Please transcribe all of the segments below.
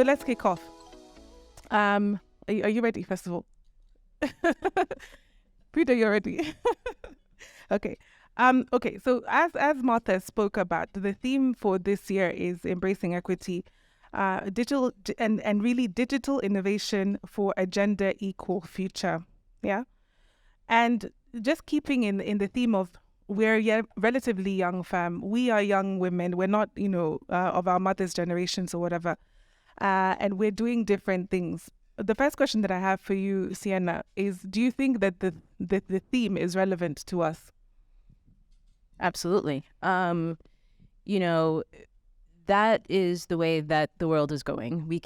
So let's kick off. Are you ready, first of all? Freda, you're ready. Okay. Okay. So as Martha spoke about, the theme for this year is embracing equity, digital and really digital innovation for a gender equal future. Yeah. And just keeping in the theme of we're relatively young fam. We are young women. We're not, of our mother's generations or whatever. And we're doing different things. The first question that I have for you, Sienna, is do you think that the theme is relevant to us? Absolutely. That is the way that the world is going.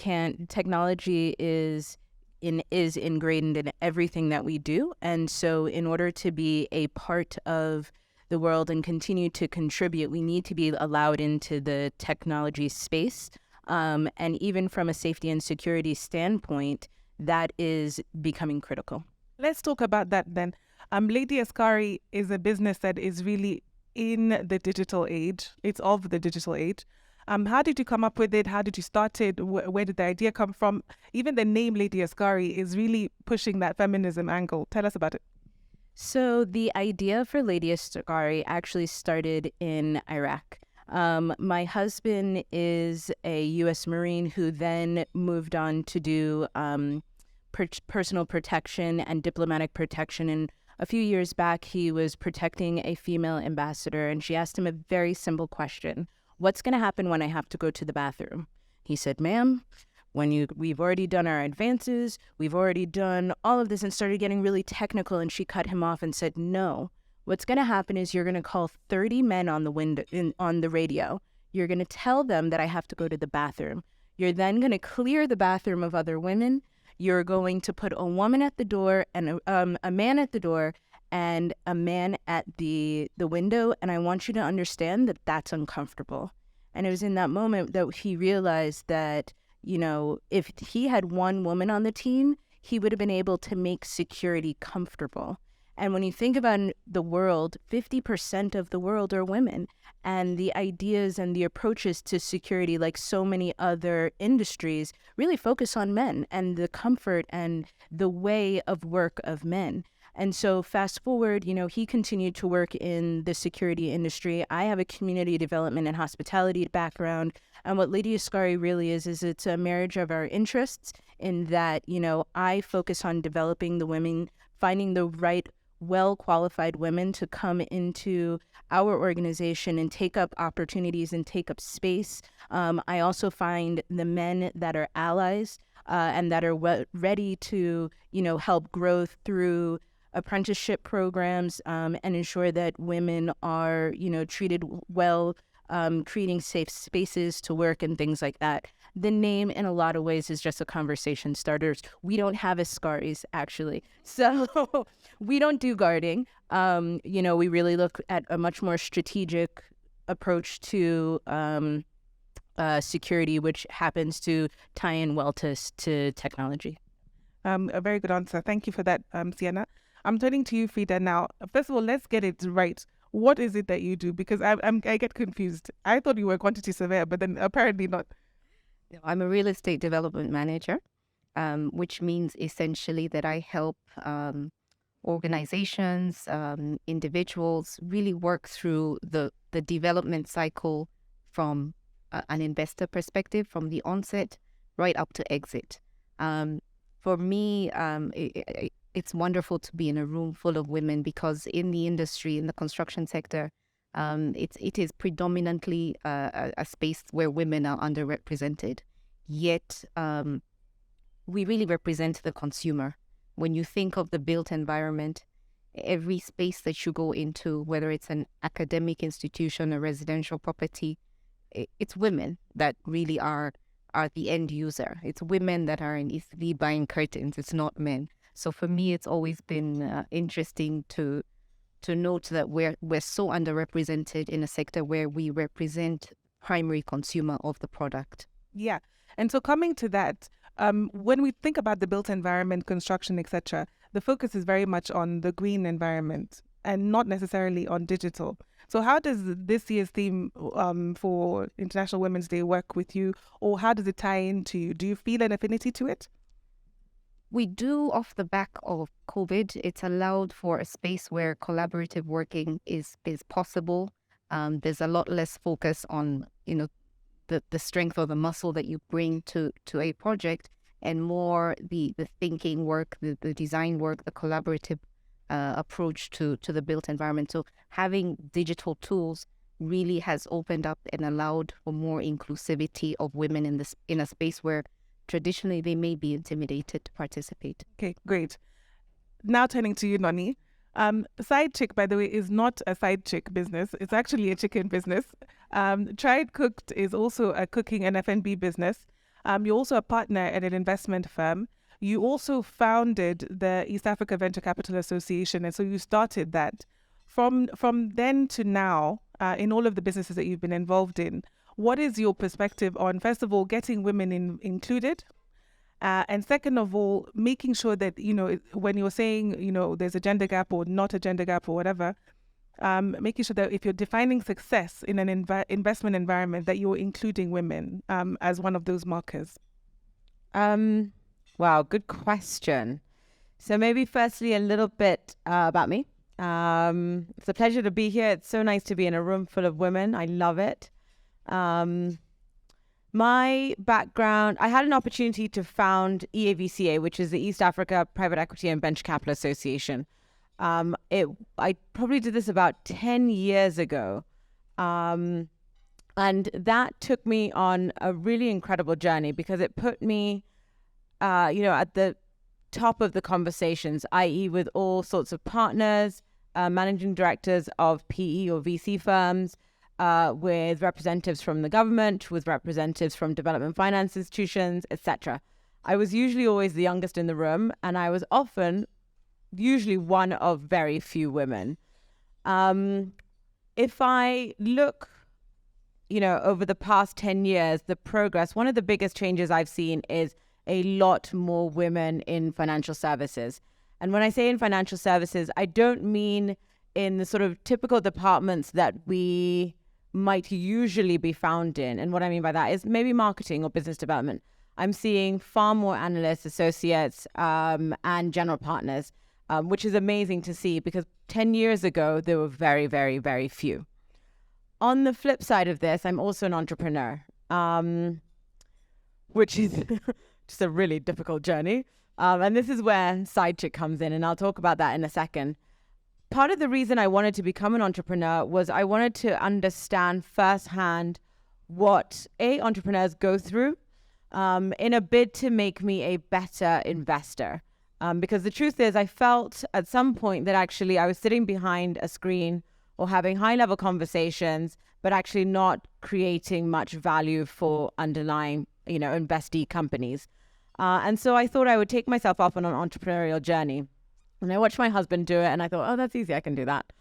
Technology is ingrained in everything that we do. And so in order to be a part of the world and continue to contribute, we need to be allowed into the technology space. And even from a safety and security standpoint, that is becoming critical. Let's talk about that then. Lady Askari is a business that is really in the digital age. It's of the digital age. How did you come up with it? How did you start it? Where did the idea come from? Even the name Lady Askari is really pushing that feminism angle. Tell us about it. So the idea for Lady Askari actually started in Iraq. My husband is a U.S. Marine who then moved on to do personal protection and diplomatic protection. And a few years back, he was protecting a female ambassador, and she asked him a very simple question. What's going to happen when I have to go to the bathroom? He said, ma'am, we've already done our advances, we've already done all of this, and started getting really technical. And she cut him off and said, no, what's going to happen is you're going to call 30 men on the radio. You're going to tell them that I have to go to the bathroom. You're then going to clear the bathroom of other women. You're going to put a woman at the door and a man at the door and a man at the window. And I want you to understand that that's uncomfortable. And it was in that moment that he realized that, if he had one woman on the team, he would have been able to make security comfortable. And when you think about the world, 50% of the world are women. And the ideas and the approaches to security, like so many other industries, really focus on men and the comfort and the way of work of men. And so fast forward, he continued to work in the security industry. I have a community development and hospitality background. And what Lady Askari really is it's a marriage of our interests in that, I focus on developing the women, finding the right well-qualified women to come into our organization and take up opportunities and take up space. I also find the men that are allies and that are ready to, help grow through apprenticeship programs and ensure that women are, treated well, creating safe spaces to work and things like that. The name, in a lot of ways, is just a conversation starter. We don't have Askaris, actually. So we don't do guarding. We really look at a much more strategic approach to security, which happens to tie in well to technology. A very good answer. Thank you for that, Sienna. I'm turning to you, Freda, now. First of all, let's get it right. What is it that you do? Because I get confused. I thought you were a quantity surveyor, but then apparently not. I'm a real estate development manager, which means essentially that I help organizations, individuals really work through the development cycle from an investor perspective, from the onset right up to exit. For me, it's wonderful to be in a room full of women because in the industry, in the construction sector, it is predominantly a space where women are underrepresented. Yet, we really represent the consumer. When you think of the built environment, every space that you go into, whether it's an academic institution, a residential property, it's women that really are the end user. It's women that are initially buying curtains. It's not men. So for me, it's always been interesting to note that we're so underrepresented in a sector where we represent primary consumer of the product. Yeah. And so coming to that, when we think about the built environment, construction, etc., the focus is very much on the green environment and not necessarily on digital. So how does this year's theme for International Women's Day work with you, or how does it tie into you? Do you feel an affinity to it? We do, off the back of COVID. It's allowed for a space where collaborative working is possible. There's a lot less focus on, the strength or the muscle that you bring to a project, and more the thinking work, the design work, the collaborative approach to the built environment. So having digital tools really has opened up and allowed for more inclusivity of women in a space where traditionally they may be intimidated to participate. Okay, great. Now turning to you, Nonnie. Side Chick, by the way, is not a side chick business. It's actually a chicken business. Tried Cooked is also a cooking and F&B business. You're also a partner at an investment firm. You also founded the East Africa Venture Capital Association, and so you started that. From then to now, in all of the businesses that you've been involved in, what is your perspective on, first of all, getting women included? And second of all, making sure that, when you're saying, there's a gender gap or not a gender gap or whatever, making sure that if you're defining success in an investment environment, that you're including women as one of those markers. Wow, good question. So maybe firstly a little bit about me. It's a pleasure to be here. It's so nice to be in a room full of women. I love it. My background, I had an opportunity to found EAVCA, which is the East Africa Private Equity and Venture Capital Association. I probably did this about 10 years ago. And that took me on a really incredible journey because it put me, at the top of the conversations, i.e. with all sorts of partners, managing directors of PE or VC firms, with representatives from the government, with representatives from development finance institutions, etc. I was usually always the youngest in the room, and I was usually one of very few women. If I look, over the past 10 years, the progress, one of the biggest changes I've seen is a lot more women in financial services. And when I say in financial services, I don't mean in the sort of typical departments that we might usually be found in. And what I mean by that is maybe marketing or business development. I'm seeing far more analysts, associates, and general partners, which is amazing to see because 10 years ago, there were very, very, very few. On the flip side of this, I'm also an entrepreneur, which is just a really difficult journey. And this is where Side Chick comes in, and I'll talk about that in a second. Part of the reason I wanted to become an entrepreneur was I wanted to understand firsthand what entrepreneurs go through in a bid to make me a better investor. Because the truth is, I felt at some point that actually I was sitting behind a screen or having high-level conversations, but actually not creating much value for underlying, investee companies. And so I thought I would take myself off on an entrepreneurial journey. And I watched my husband do it, and I thought, oh, that's easy. I can do that.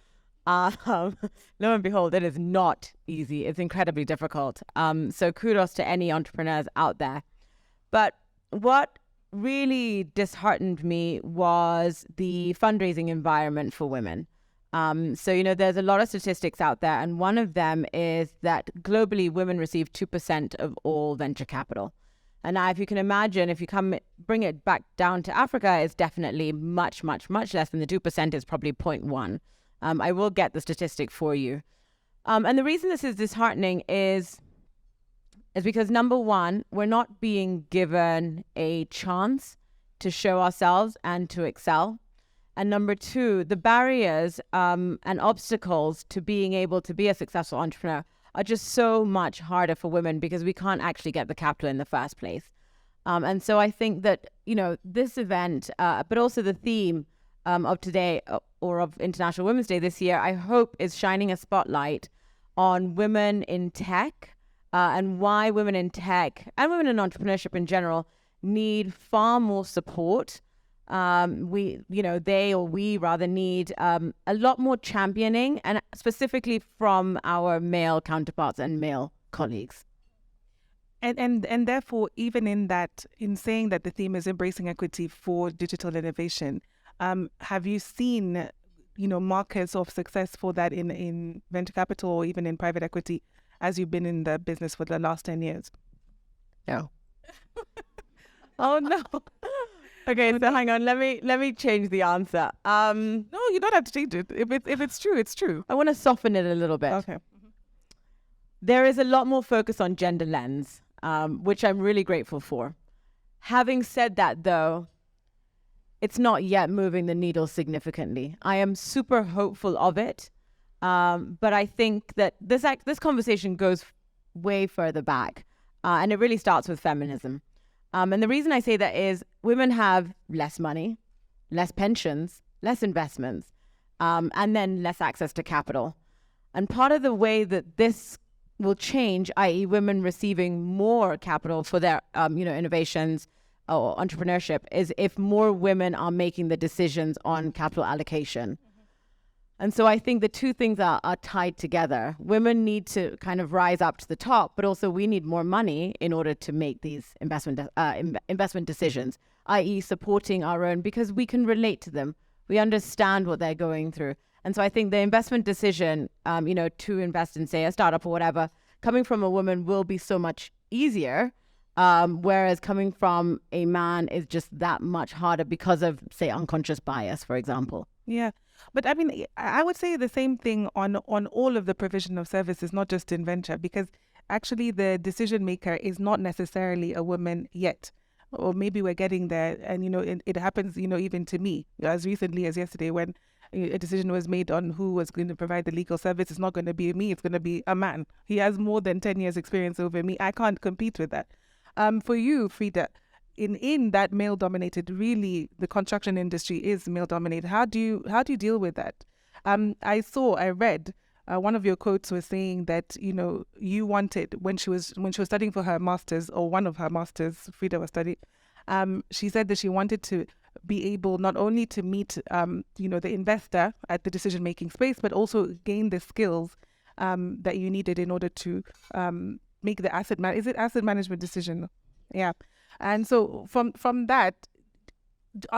Lo and behold, it is not easy. It's incredibly difficult. So kudos to any entrepreneurs out there. But what really disheartened me was the fundraising environment for women. So, there's a lot of statistics out there, and one of them is that globally women receive 2% of all venture capital. And now if you can imagine, if you bring it back down to Africa, it's definitely much, much, much less than the 2% is probably 0.1. I will get the statistic for you. And the reason this is disheartening is because number one, we're not being given a chance to show ourselves and to excel. And number two, the barriers and obstacles to being able to be a successful entrepreneur are just so much harder for women because we can't actually get the capital in the first place. And so I think that, this event, but also the theme of today or of International Women's Day this year, I hope is shining a spotlight on women in tech and why women in tech and women in entrepreneurship in general need far more support. We rather need a lot more championing, and specifically from our male counterparts and male colleagues. And therefore, even in saying that the theme is embracing equity for digital innovation, have you seen markers of success for that in venture capital or even in private equity as you've been in the business for the last 10 years? No. Oh, no. Okay, so hang on. Let me change the answer. No, you don't have to change it. If it's true, it's true. I want to soften it a little bit. Okay. There is a lot more focus on gender lens, which I'm really grateful for. Having said that, though, it's not yet moving the needle significantly. I am super hopeful of it, but I think that this conversation goes way further back, and it really starts with feminism. And the reason I say that is women have less money, less pensions, less investments, and then less access to capital. And part of the way that this will change, i.e. women receiving more capital for their, innovations or entrepreneurship, is if more women are making the decisions on capital allocation. And so I think the two things are tied together. Women need to kind of rise up to the top, but also we need more money in order to make these investment decisions, i.e. supporting our own, because we can relate to them. We understand what they're going through. And so I think the investment decision, to invest in, say, a startup or whatever, coming from a woman will be so much easier, whereas coming from a man is just that much harder because of, say, unconscious bias, for example. Yeah. But I mean, I would say the same thing on all of the provision of services, not just in venture, because actually the decision maker is not necessarily a woman yet. Or maybe we're getting there. And, it happens, even to me, as recently as yesterday, when a decision was made on who was going to provide the legal service. It's not going to be me. It's going to be a man. He has more than 10 years experience over me. I can't compete with that. For you, Freda, in that male-dominated, really, the construction industry is male-dominated. How do you deal with that? I read one of your quotes was saying that you wanted when she was studying for her masters, or one of her masters, Freda was studying. She said that she wanted to be able not only to meet the investor at the decision-making space, but also gain the skills that you needed in order to make the asset management decision. Yeah. And so from that,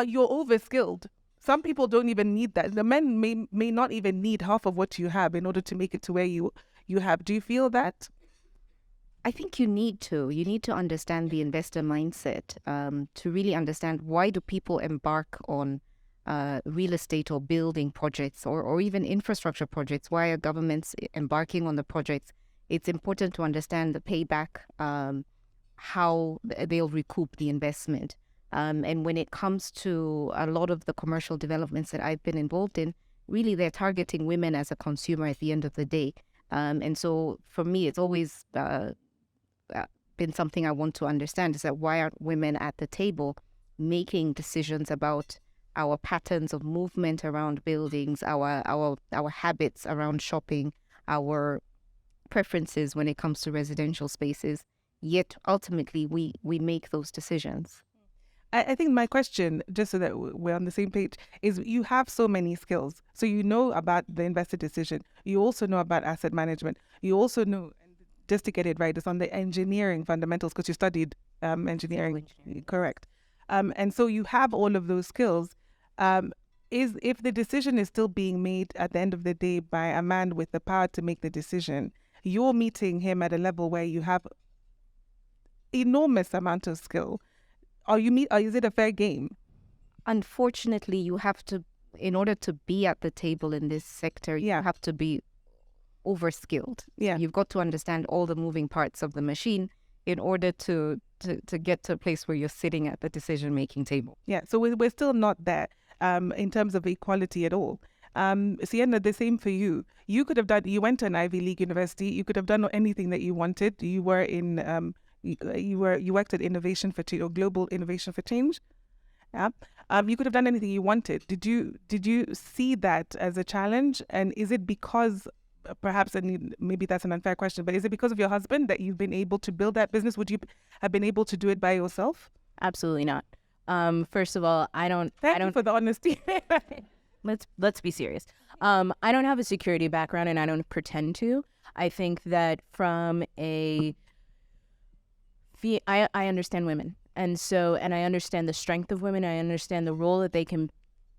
you're overskilled. Some people don't even need that. The men may not even need half of what you have in order to make it to where you have. Do you feel that? I think you need to understand the investor mindset to really understand why do people embark on real estate or building projects or even infrastructure projects. Why are governments embarking on the projects? It's important to understand the payback, how they'll recoup the investment. And when it comes to a lot of the commercial developments that I've been involved in, really they're targeting women as a consumer at the end of the day. And so for me, it's always been something I want to understand, is that why aren't women at the table making decisions about our patterns of movement around buildings, our habits around shopping, our preferences when it comes to residential spaces, yet ultimately we make those decisions. I think my question, just so that we're on the same page, is you have so many skills. So you know about the investor decision. You also know about asset management. You also know, just to get it right, it's on the engineering fundamentals because you studied engineering. Correct. And so you have all of those skills. If the decision is still being made at the end of the day by a man with the power to make the decision, you're meeting him at a level where you have enormous amount of skill. Is it a fair game? Unfortunately, you have to, in order to be at the table in this sector, you have to be overskilled. Yeah. You've got to understand all the moving parts of the machine in order to get to a place where you're sitting at the decision-making table. Yeah, so we're still not there in terms of equality at all. Sienna, the same for you. You went to an Ivy League university. You could have done anything that you wanted. You were in... You worked at Innovation for Change, or Global Innovation for Change. Yeah. You could have done anything you wanted. Did you see that as a challenge? And is it because, perhaps, and maybe that's an unfair question, but is it because of your husband that you've been able to build that business? Would you have been able to do it by yourself? Absolutely not. First of all, I don't for the honesty. Let's be serious. I don't have a security background, and I don't pretend to. I think that from I understand women, and I understand the strength of women. I understand the role that they can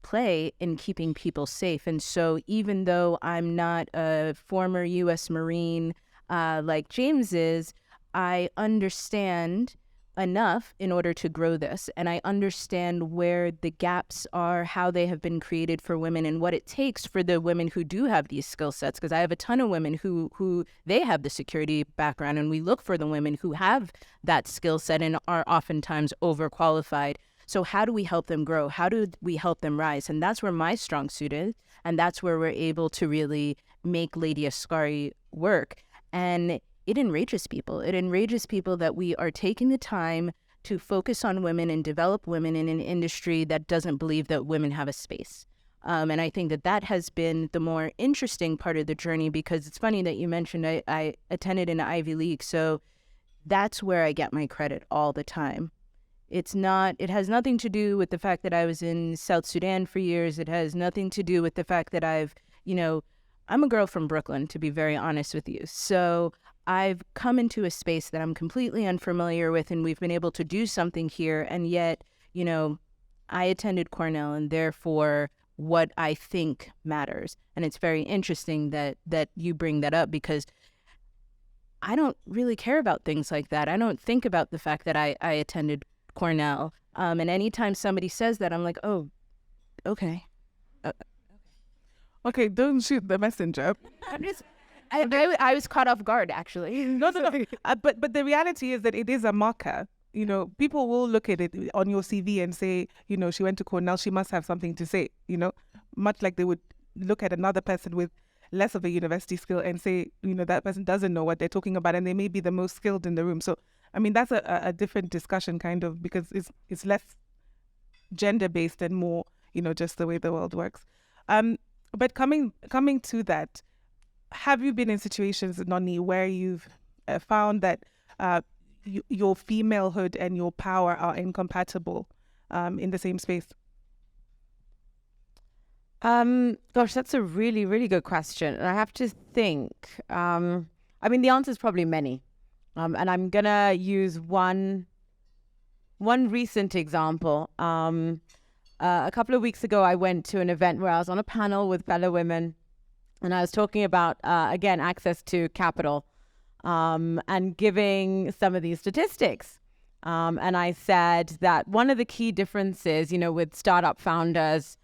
play in keeping people safe. And so even though I'm not a former U.S. Marine like James is, I understand enough in order to grow this. And I understand where the gaps are, how they have been created for women, and what it takes for the women who do have these skill sets. Because I have a ton of women who they have the security background, and we look for the women who have that skill set and are oftentimes overqualified. So how do we help them grow? How do we help them rise? And that's where my strong suit is. And that's where we're able to really make Lady Askari work. And it enrages people. It enrages people that we are taking the time to focus on women and develop women in an industry that doesn't believe that women have a space. And I think that that has been the more interesting part of the journey, because it's funny that you mentioned I attended an Ivy League. So that's where I get my credit all the time. It has nothing to do with the fact that I was in South Sudan for years. It has nothing to do with the fact that I'm a girl from Brooklyn, to be very honest with you. So I've come into a space that I'm completely unfamiliar with, and we've been able to do something here. And yet, I attended Cornell, and therefore what I think matters. And it's very interesting that you bring that up, because I don't really care about things like that. I don't think about the fact that I attended Cornell. And anytime somebody says that, I'm like, oh, okay. Okay, don't shoot the messenger. I was caught off guard, actually. No. But the reality is that it is a marker. People will look at it on your CV and say, she went to Cornell, she must have something to say, much like they would look at another person with less of a university skill and say, that person doesn't know what they're talking about, and they may be the most skilled in the room. So, I mean, that's a different discussion, kind of, because it's less gender-based and more, just the way the world works. But coming to that, have you been in situations, Nonnie, where you've found that your femalehood and your power are incompatible in the same space? Gosh, that's a really, really good question. And I have to think. The answer is probably many. And I'm going to use one recent example. A couple of weeks ago, I went to an event where I was on a panel with fellow women, and I was talking about, again, access to capital and giving some of these statistics. And I said that one of the key differences, with startup founders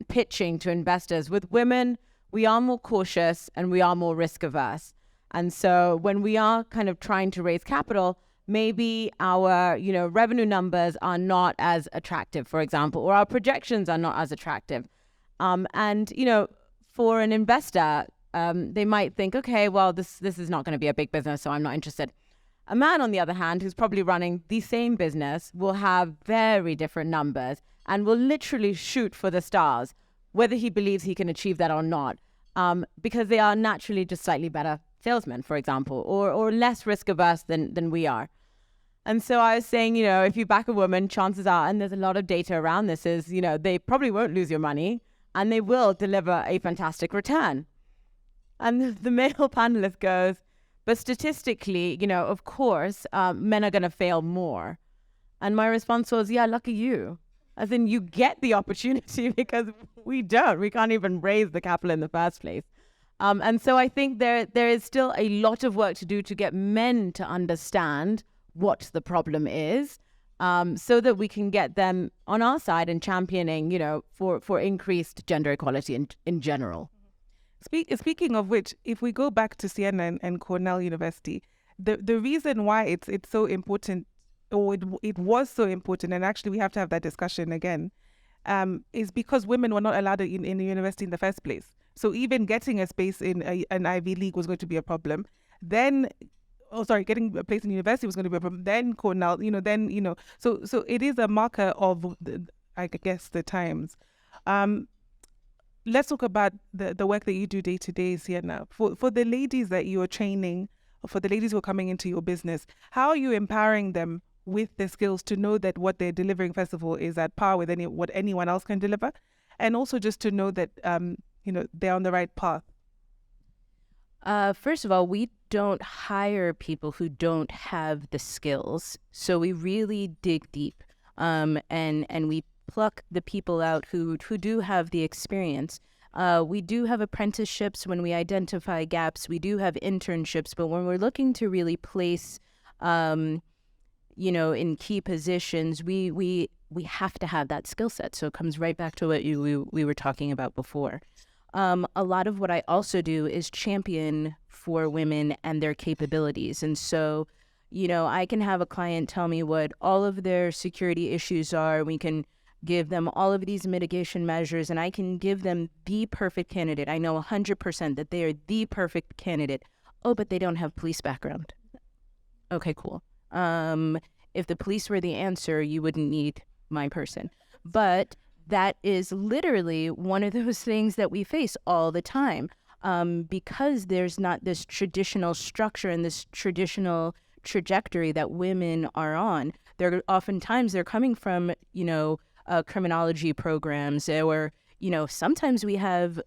pitching to investors, with women, we are more cautious and we are more risk averse. And so when we are kind of trying to raise capital, maybe our, revenue numbers are not as attractive, for example, or our projections are not as attractive. For an investor, they might think, okay, well, this is not going to be a big business, so I'm not interested. A man, on the other hand, who's probably running the same business, will have very different numbers and will literally shoot for the stars, whether he believes he can achieve that or not, because they are naturally just slightly better salesmen, for example, or less risk averse than we are. And so I was saying, if you back a woman, chances are, and there's a lot of data around this, is, they probably won't lose your money and they will deliver a fantastic return. And the male panelist goes, but statistically, of course, men are going to fail more. And my response was, yeah, lucky you. As in, you get the opportunity, because we don't. We can't even raise the capital in the first place. And so I think there is still a lot of work to do to get men to understand what the problem is, so that we can get them on our side and championing, for increased gender equality in general. Speaking of which, if we go back to Sienna and Cornell University, the reason why it's so important, or it was so important, and actually we have to have that discussion again, is because women were not allowed in the university in the first place. So even getting a space in an Ivy League was going to be a problem. Then, getting a place in university was going to be a problem. Then Cornell, so it is a marker of, the times. Let's talk about the work that you do day to day, Sienna. For the ladies that you are training, or for the ladies who are coming into your business, how are you empowering them with the skills to know that what they're delivering, first of all, is at par with what anyone else can deliver, and also just to know that they're on the right path? First of all, we don't hire people who don't have the skills. So we really dig deep, and we pluck the people out who do have the experience. We do have apprenticeships when we identify gaps. We do have internships, but when we're looking to really place, in key positions, we have to have that skill set. So it comes right back to what we were talking about before. A lot of what I also do is champion for women and their capabilities. And so, I can have a client tell me what all of their security issues are. We can give them all of these mitigation measures, and I can give them the perfect candidate. I know 100% that they are the perfect candidate. Oh, but they don't have police background. Okay, cool. If the police were the answer, you wouldn't need my person. But that is literally one of those things that we face all the time, because there's not this traditional structure and this traditional trajectory that women are on. Oftentimes they're coming from, criminology programs, or, sometimes we have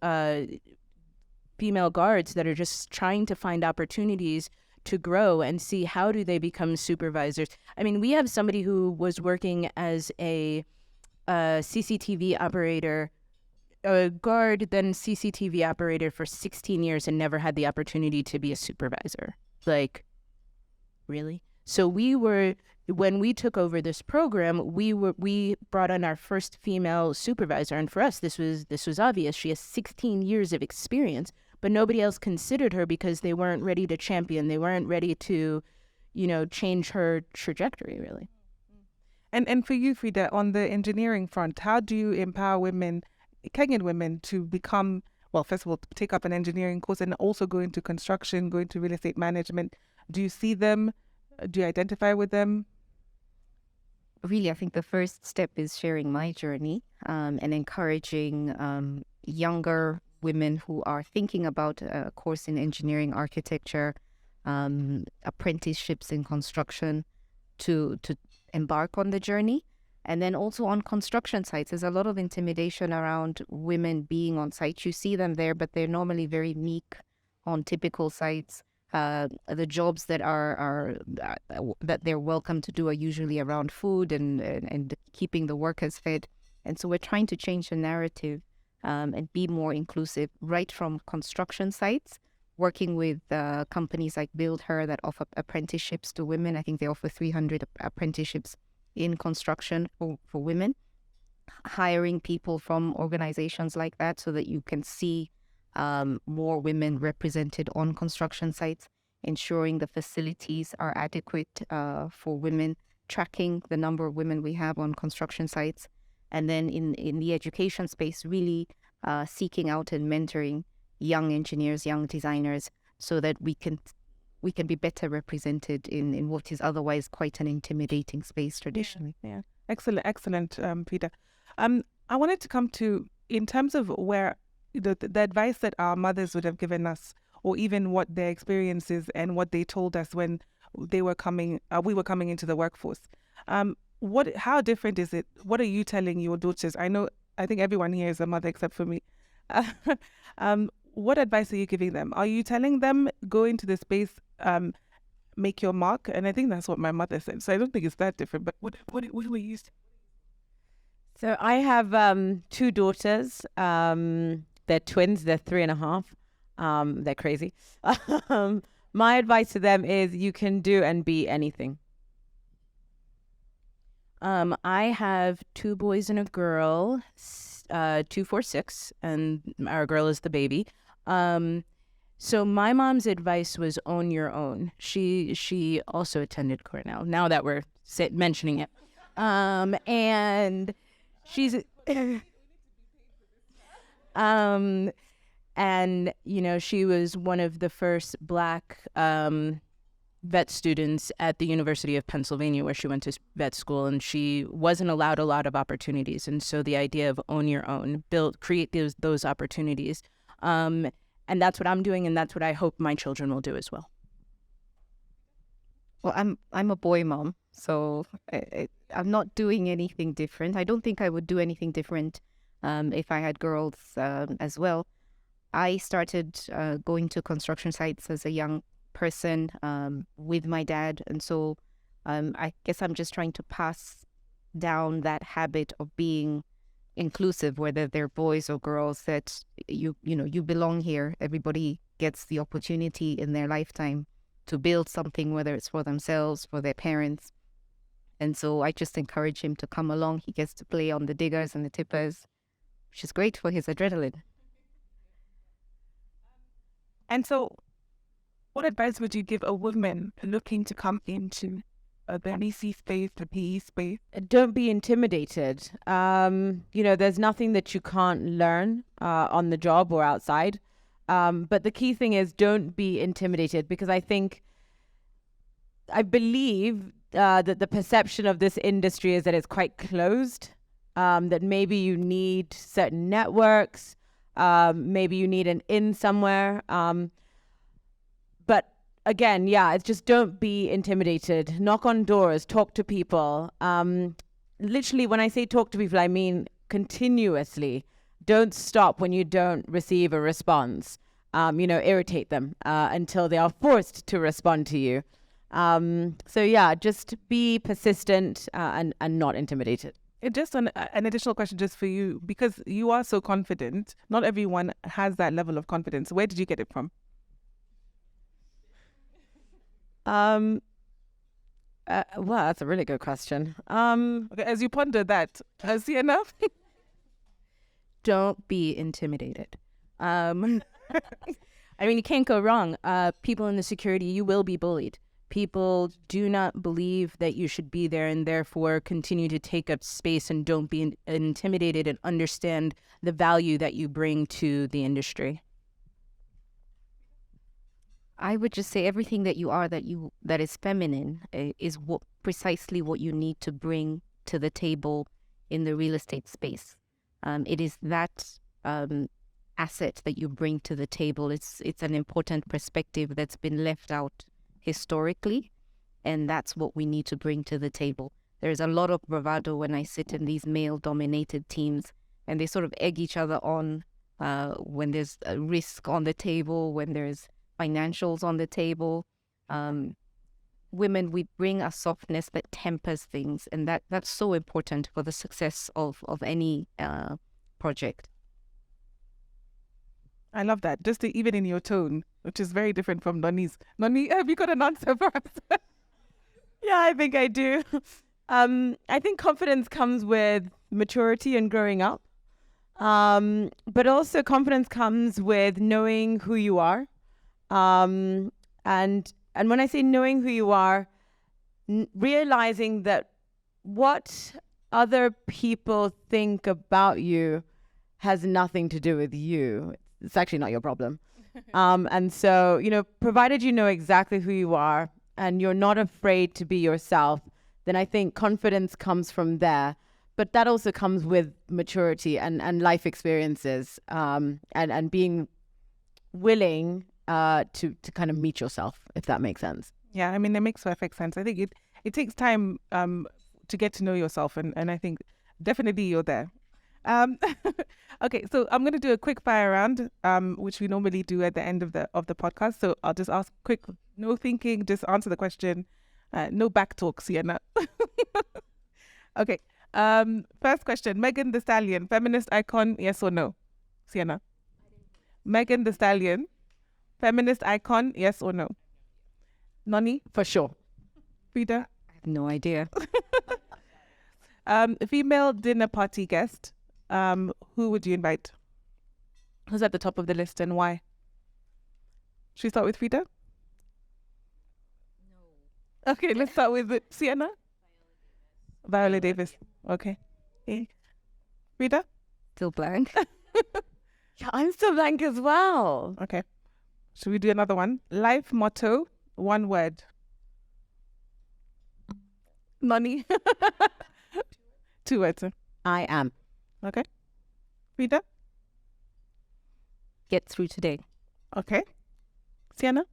female guards that are just trying to find opportunities to grow and see how do they become supervisors. I mean, we have somebody who was working as a CCTV operator, a guard, then CCTV operator for 16 years and never had the opportunity to be a supervisor. Like, really? So when we took over this program, we brought on our first female supervisor, and for us, this was obvious. She has 16 years of experience, but nobody else considered her because they weren't ready to champion. They weren't ready to, change her trajectory, really. And for you, Freda, on the engineering front, how do you empower women, Kenyan women, to become, well, first of all, take up an engineering course and also go into construction, go into real estate management? Do you see them? Do you identify with them? Really, I think the first step is sharing my journey, and encouraging younger women who are thinking about a course in engineering, architecture, apprenticeships in construction to embark on the journey. And then also on construction sites, there's a lot of intimidation around women being on site. You see them there, but they're normally very meek on typical sites. The jobs that are that they're welcome to do are usually around food and keeping the workers fed. And so we're trying to change the narrative and be more inclusive right from construction sites, working with companies like Build Her that offer apprenticeships to women. I think they offer 300 apprenticeships in construction for women, hiring people from organizations like that so that you can see more women represented on construction sites, ensuring the facilities are adequate for women, tracking the number of women we have on construction sites, and then in the education space, really seeking out and mentoring young engineers, young designers, so that we can be better represented in what is otherwise quite an intimidating space traditionally. Yeah. Excellent, Freda. I wanted to come to, in terms of where the advice that our mothers would have given us, or even what their experiences and what they told us when we were coming into the workforce. How different is it? What are you telling your daughters? I think everyone here is a mother except for me. What advice are you giving them? Are you telling them go into the space, make your mark? And I think that's what my mother said. So I don't think it's that different. But what were you saying? So I have 2 daughters. They're twins. They're 3.5. They're crazy. My advice to them is you can do and be anything. I have 2 boys and a girl, 2, 4, 6, and our girl is the baby. So my mom's advice was own your own. She also attended Cornell, now that we're mentioning it. And she's... and, she was one of the first Black vet students at the University of Pennsylvania, where she went to vet school, and she wasn't allowed a lot of opportunities. And so the idea of own your own, create those opportunities. And that's what I'm doing, and that's what I hope my children will do as well. Well, I'm a boy mom, so I'm not doing anything different. I don't think I would do anything different if I had girls as well. I started going to construction sites as a young person with my dad, and so I guess I'm just trying to pass down that habit of being inclusive, whether they're boys or girls, that you belong here. Everybody gets the opportunity in their lifetime to build something, whether it's for themselves, for their parents. And so I just encourage him to come along. He gets to play on the diggers and the tippers, which is great for his adrenaline. And so, what advice would you give a woman looking to come into the VC space, the PE space? Don't be intimidated. There's nothing that you can't learn on the job or outside. But the key thing is don't be intimidated, because I believe that the perception of this industry is that it's quite closed, that maybe you need certain networks, maybe you need an in somewhere. But again, it's just don't be intimidated. Knock on doors, talk to people. Literally, when I say talk to people, I mean continuously. Don't stop when you don't receive a response. Irritate them until they are forced to respond to you. Just be persistent and not intimidated. Just an additional question just for you, because you are so confident. Not everyone has that level of confidence. Where did you get it from? Well, that's a really good question. Okay, as you ponder that, Sienna? Don't be intimidated. I mean, you can't go wrong. People in the security, you will be bullied. People do not believe that you should be there, and therefore continue to take up space, and don't be intimidated, and understand the value that you bring to the industry. I would just say everything that you are, that is feminine, is precisely what you need to bring to the table in the real estate space. It is that asset that you bring to the table. It's an important perspective that's been left out historically, and that's what we need to bring to the table. There's a lot of bravado when I sit in these male-dominated teams, and they sort of egg each other on when there's a risk on the table, when there's financials on the table. Women, we bring a softness that tempers things, and that's so important for the success of any project. I love that. Just even in your tone, which is very different from Nonnie's. Nonnie, have you got an answer for us? Yeah, I think I do. I think confidence comes with maturity and growing up. But also confidence comes with knowing who you are. And when I say knowing who you are, realizing that what other people think about you has nothing to do with you. It's actually not your problem. And so, provided you know exactly who you are and you're not afraid to be yourself, then I think confidence comes from there. But that also comes with maturity and life experiences, and being willing to kind of meet yourself, if that makes sense. Yeah, I mean, it makes perfect sense. I think it takes time to get to know yourself, and I think definitely you're there. Okay, so I'm going to do a quick fire round, which we normally do at the end of the podcast. So I'll just ask quick, no thinking, just answer the question. No back talk, Sienna. Okay. First question: Megan Thee Stallion, feminist icon, yes or no? Sienna. Megan Thee Stallion, feminist icon, yes or no? Nonnie? For sure. Freda? I have no idea. Female dinner party guest, who would you invite? Who's at the top of the list and why? Should we start with Freda? No. Okay, let's start with Sienna. Viola Davis. Okay. Freda? Still blank. Yeah, I'm still blank as well. Okay. Should we do another one? Life motto, one word. Nonnie. 2 words. I am. Okay. Freda? Get through today. Okay. Sienna?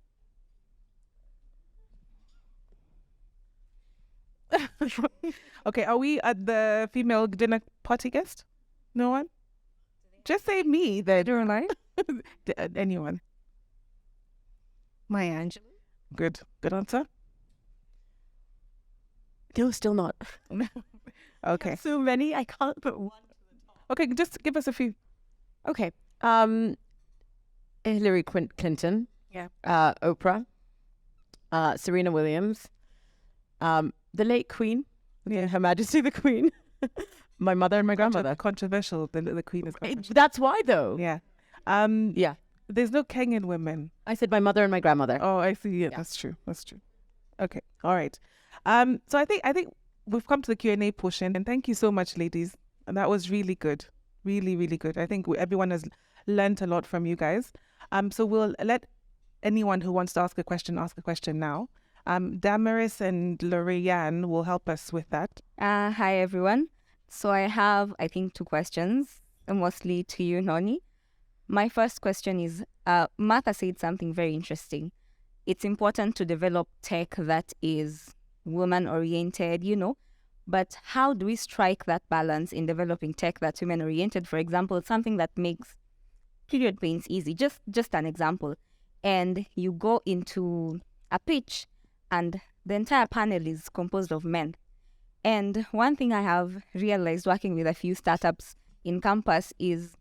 Okay, are we at the female dinner party guest? No one? Just say me then. You're alive? Anyone. Maya Angelou. Good. Good answer. No, still not. Okay. So many, I can't put one. Okay, just give us a few. Okay. Hillary Clinton. Yeah. Oprah. Serena Williams. The late Queen. Yeah. Her Majesty the Queen. My mother and my grandmother. Controversial. The Queen is controversial. That's why, though. Yeah. Yeah. There's no Kenyan women. I said my mother and my grandmother. Oh, I see. Yeah, that's true. That's true. Okay. All right. So I think we've come to the Q&A portion, and thank you so much, ladies. And that was really good. Really, really good. I think everyone has learned a lot from you guys. So we'll let anyone who wants to ask a question now. Damaris and Lorianne will help us with that. Hi, everyone. So I have, I think, 2 questions, mostly to you, Nonnie. My first question is, Martha said something very interesting. It's important to develop tech that is woman-oriented, but how do we strike that balance in developing tech that's women-oriented? For example, something that makes period pains easy, just an example. And you go into a pitch and the entire panel is composed of men. And one thing I have realized working with a few startups in campus is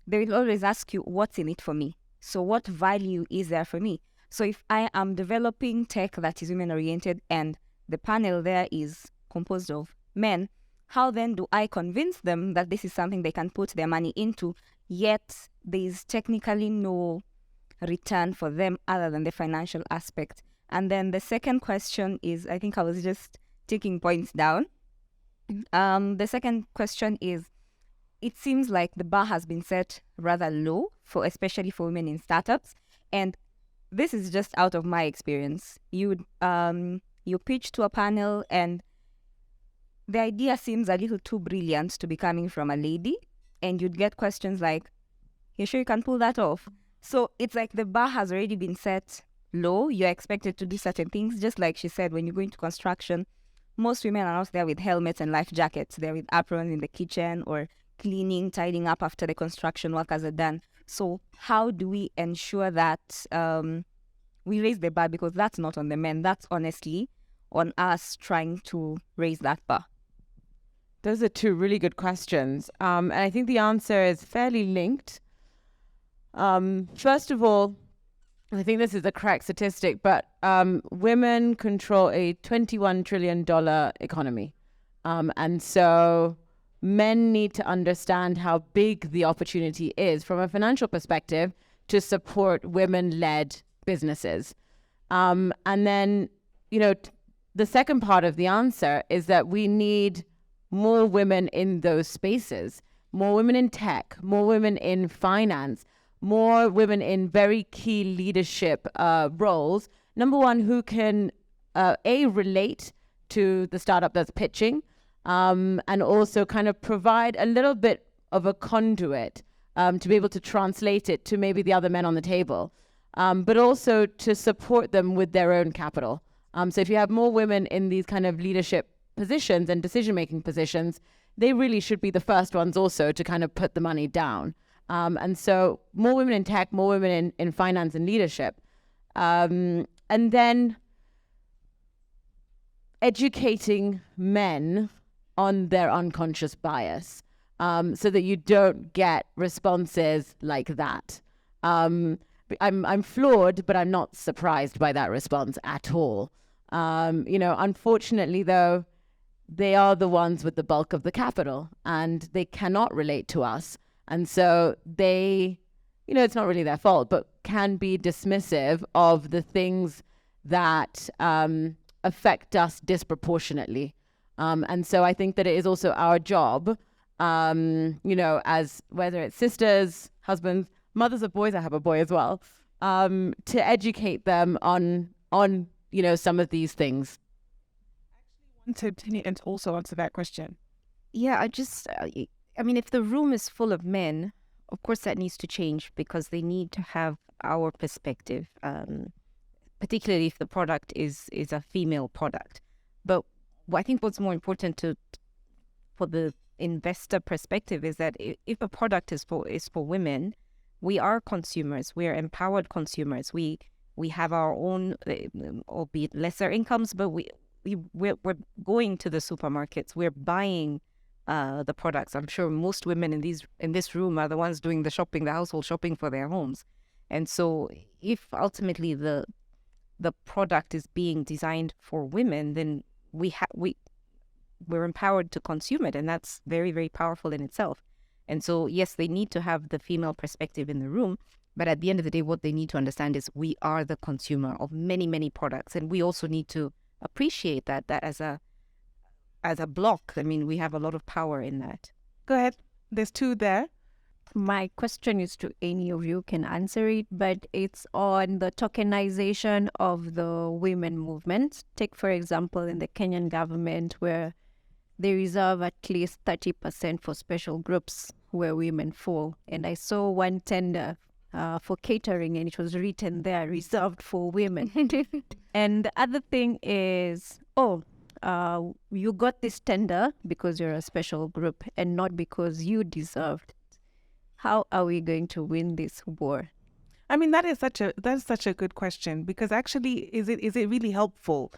they will always ask you, what's in it for me? So what value is there for me? So if I am developing tech that is women-oriented and the panel there is composed of men, how then do I convince them that this is something they can put their money into, yet there is technically no return for them other than the financial aspect? And then the second question is, I think I was just taking points down. The second question is, it seems like the bar has been set rather low, especially for women in startups. And this is just out of my experience. You pitch to a panel and the idea seems a little too brilliant to be coming from a lady. And you'd get questions like, you sure you can pull that off? So it's like the bar has already been set low. You're expected to do certain things. Just like she said, when you go into construction, most women are not there with helmets and life jackets. They're with aprons in the kitchen or cleaning, tidying up after the construction workers are done. So how do we ensure that we raise the bar? Because that's not on the men. That's honestly on us trying to raise that bar. Those are 2 really good questions. And I think the answer is fairly linked. First of all, I think this is a correct statistic, but women control a $21 trillion economy. And so men need to understand how big the opportunity is from a financial perspective to support women-led businesses. And then, the second part of the answer is that we need more women in those spaces, more women in tech, more women in finance, more women in very key leadership roles. Number one, who can relate to the startup that's pitching, and also kind of provide a little bit of a conduit to be able to translate it to maybe the other men on the table, but also to support them with their own capital. So if you have more women in these kind of leadership positions and decision-making positions, they really should be the first ones also to kind of put the money down. And so more women in tech, more women in finance and leadership. And then educating men on their unconscious bias, so that you don't get responses like that. I'm floored, but I'm not surprised by that response at all. Unfortunately, though, they are the ones with the bulk of the capital, and they cannot relate to us. And so they, it's not really their fault, but can be dismissive of the things that affect us disproportionately. And so I think that it is also our job, as whether it's sisters, husbands, mothers of boys, I have a boy as well, to educate them on some of these things. To continue and also answer that question. Yeah, if the room is full of men, of course that needs to change because they need to have our perspective, particularly if the product is a female product. But I think what's more important for the investor perspective is that if a product is for women, we are consumers. We are empowered consumers. We have our own, albeit lesser incomes, but we're going to the supermarkets. We're buying the products. I'm sure most women in this room are the ones doing the shopping, the household shopping for their homes. And so if ultimately the product is being designed for women, then we're empowered to consume it, and that's very, very powerful in itself. And so yes, they need to have the female perspective in the room, but at the end of the day, what they need to understand is we are the consumer of many, many products, and we also need to appreciate that as a block. I mean, we have a lot of power in that. Go ahead. There's two there. My question is to any of you can answer it, but it's on the tokenization of the women movement. Take, for example, in the Kenyan government, where they reserve at least 30% for special groups where women fall. And I saw one tender for catering, and it was written there, reserved for women. And the other thing is, you got this tender because you're a special group and not because you deserved. How are we going to win this war? I mean, that's such a good question, because actually, is it really helpful?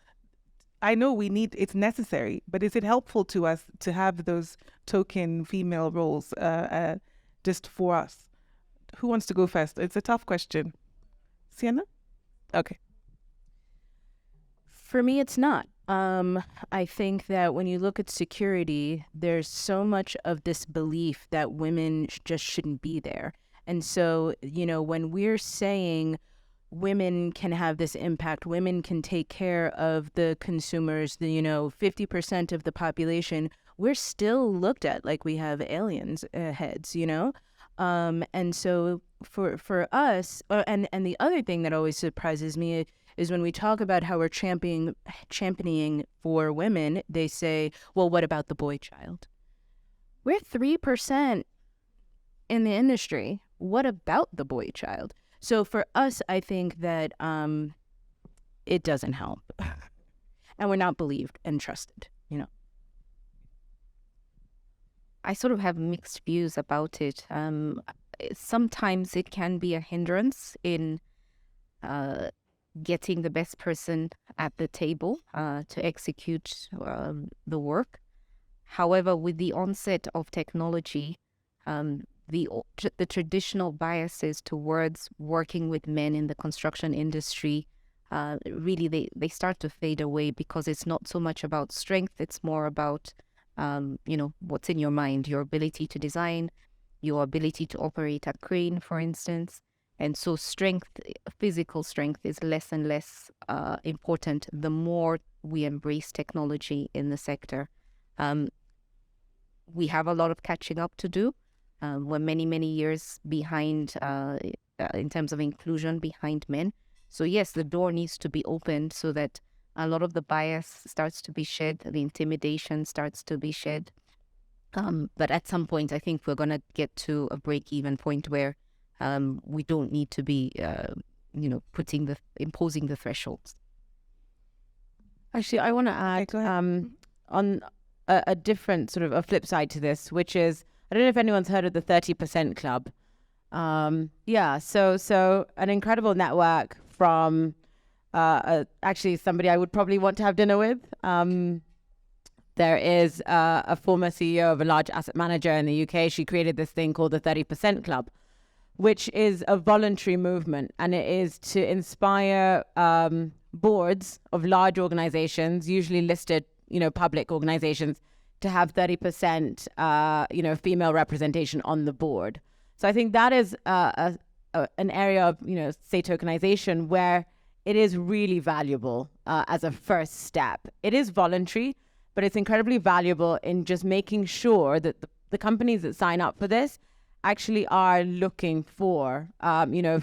I know it's necessary, but is it helpful to us to have those token female roles just for us? Who wants to go first? It's a tough question. Sienna? Okay. For me, it's not. I think that when you look at security, there's so much of this belief that women just shouldn't be there. And so, when we're saying women can have this impact, women can take care of the consumers, 50% of the population, we're still looked at like we have aliens heads, and so for us, and the other thing that always surprises me is when we talk about how we're championing for women, they say, well, what about the boy child? We're 3% in the industry. What about the boy child? So for us, I think that it doesn't help. And we're not believed and trusted, I sort of have mixed views about it. Sometimes it can be a hindrance in getting the best person at the table to execute the work. However, with the onset of technology, the traditional biases towards working with men in the construction industry, really they start to fade away, because it's not so much about strength, it's more about what's in your mind, your ability to design, your ability to operate a crane, for instance. And so physical strength is less and less important the more we embrace technology in the sector. We have a lot of catching up to do. We're many, many years behind in terms of inclusion behind men. So yes, the door needs to be opened so that a lot of the bias starts to be shed, the intimidation starts to be shed. But at some point, I think we're going to get to a break-even point where we don't need to be, imposing the thresholds. Actually, I want to add on a different sort of a flip side to this, which is, I don't know if anyone's heard of the 30% Club. So an incredible network from actually somebody I would probably want to have dinner with. There is a former CEO of a large asset manager in the UK. She created this thing called the 30% Club, which is a voluntary movement, and it is to inspire boards of large organizations, usually listed, public organizations, to have 30%, female representation on the board. So I think that is an area of, say, tokenization where it is really valuable as a first step. It is voluntary, but it's incredibly valuable in just making sure that the companies that sign up for this actually are looking for,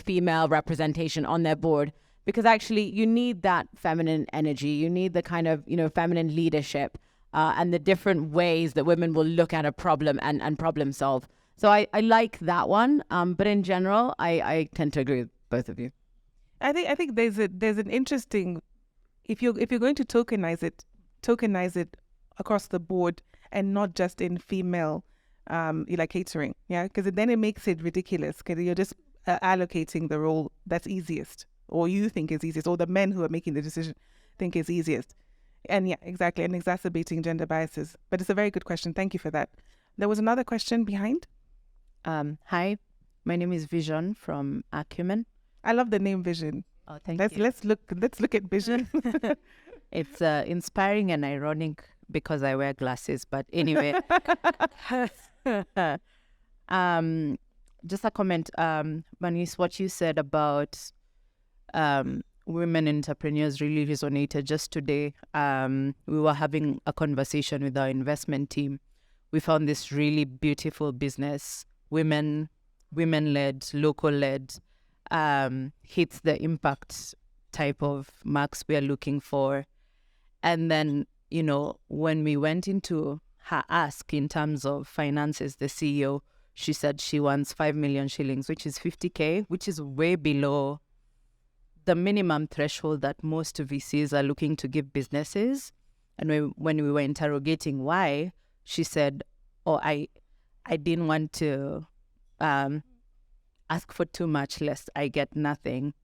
female representation on their board, because actually you need that feminine energy. You need the kind of, feminine leadership and the different ways that women will look at a problem and problem solve. So I like that one. But in general, I tend to agree with both of you. I think there's an interesting, if you're going to tokenize it across the board and not just in female like catering, because then it makes it ridiculous, because you're just allocating the role that's easiest, or you think is easiest, or the men who are making the decision think is easiest. And yeah, exactly, and exacerbating gender biases. But it's a very good question. Thank you for that. There was another question behind. Hi, my name is Vision from Acumen. I love the name Vision. Oh, thank you. Let's look at Vision. It's inspiring and ironic because I wear glasses. But anyway, just a comment, Manis, what you said about women entrepreneurs really resonated. Just today, we were having a conversation with our investment team. We found this really beautiful business, women-led, local-led, hits the impact type of marks we are looking for. And then, when we went into her ask in terms of finances, the CEO, she said she wants 5 million shillings, which is 50K, which is way below the minimum threshold that most VCs are looking to give businesses. And when we were interrogating why, she said, I didn't want to ask for too much lest I get nothing.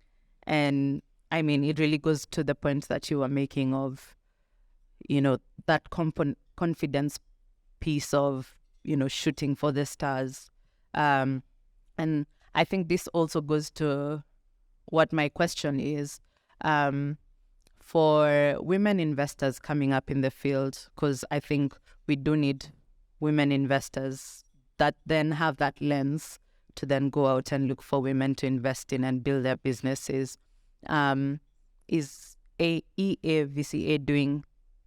And I mean, it really goes to the point that you were making of, that confidence piece of, shooting for the stars. And I think this also goes to what my question is for women investors coming up in the field, because I think we do need women investors that then have that lens to then go out and look for women to invest in and build their businesses. Is EAVCA doing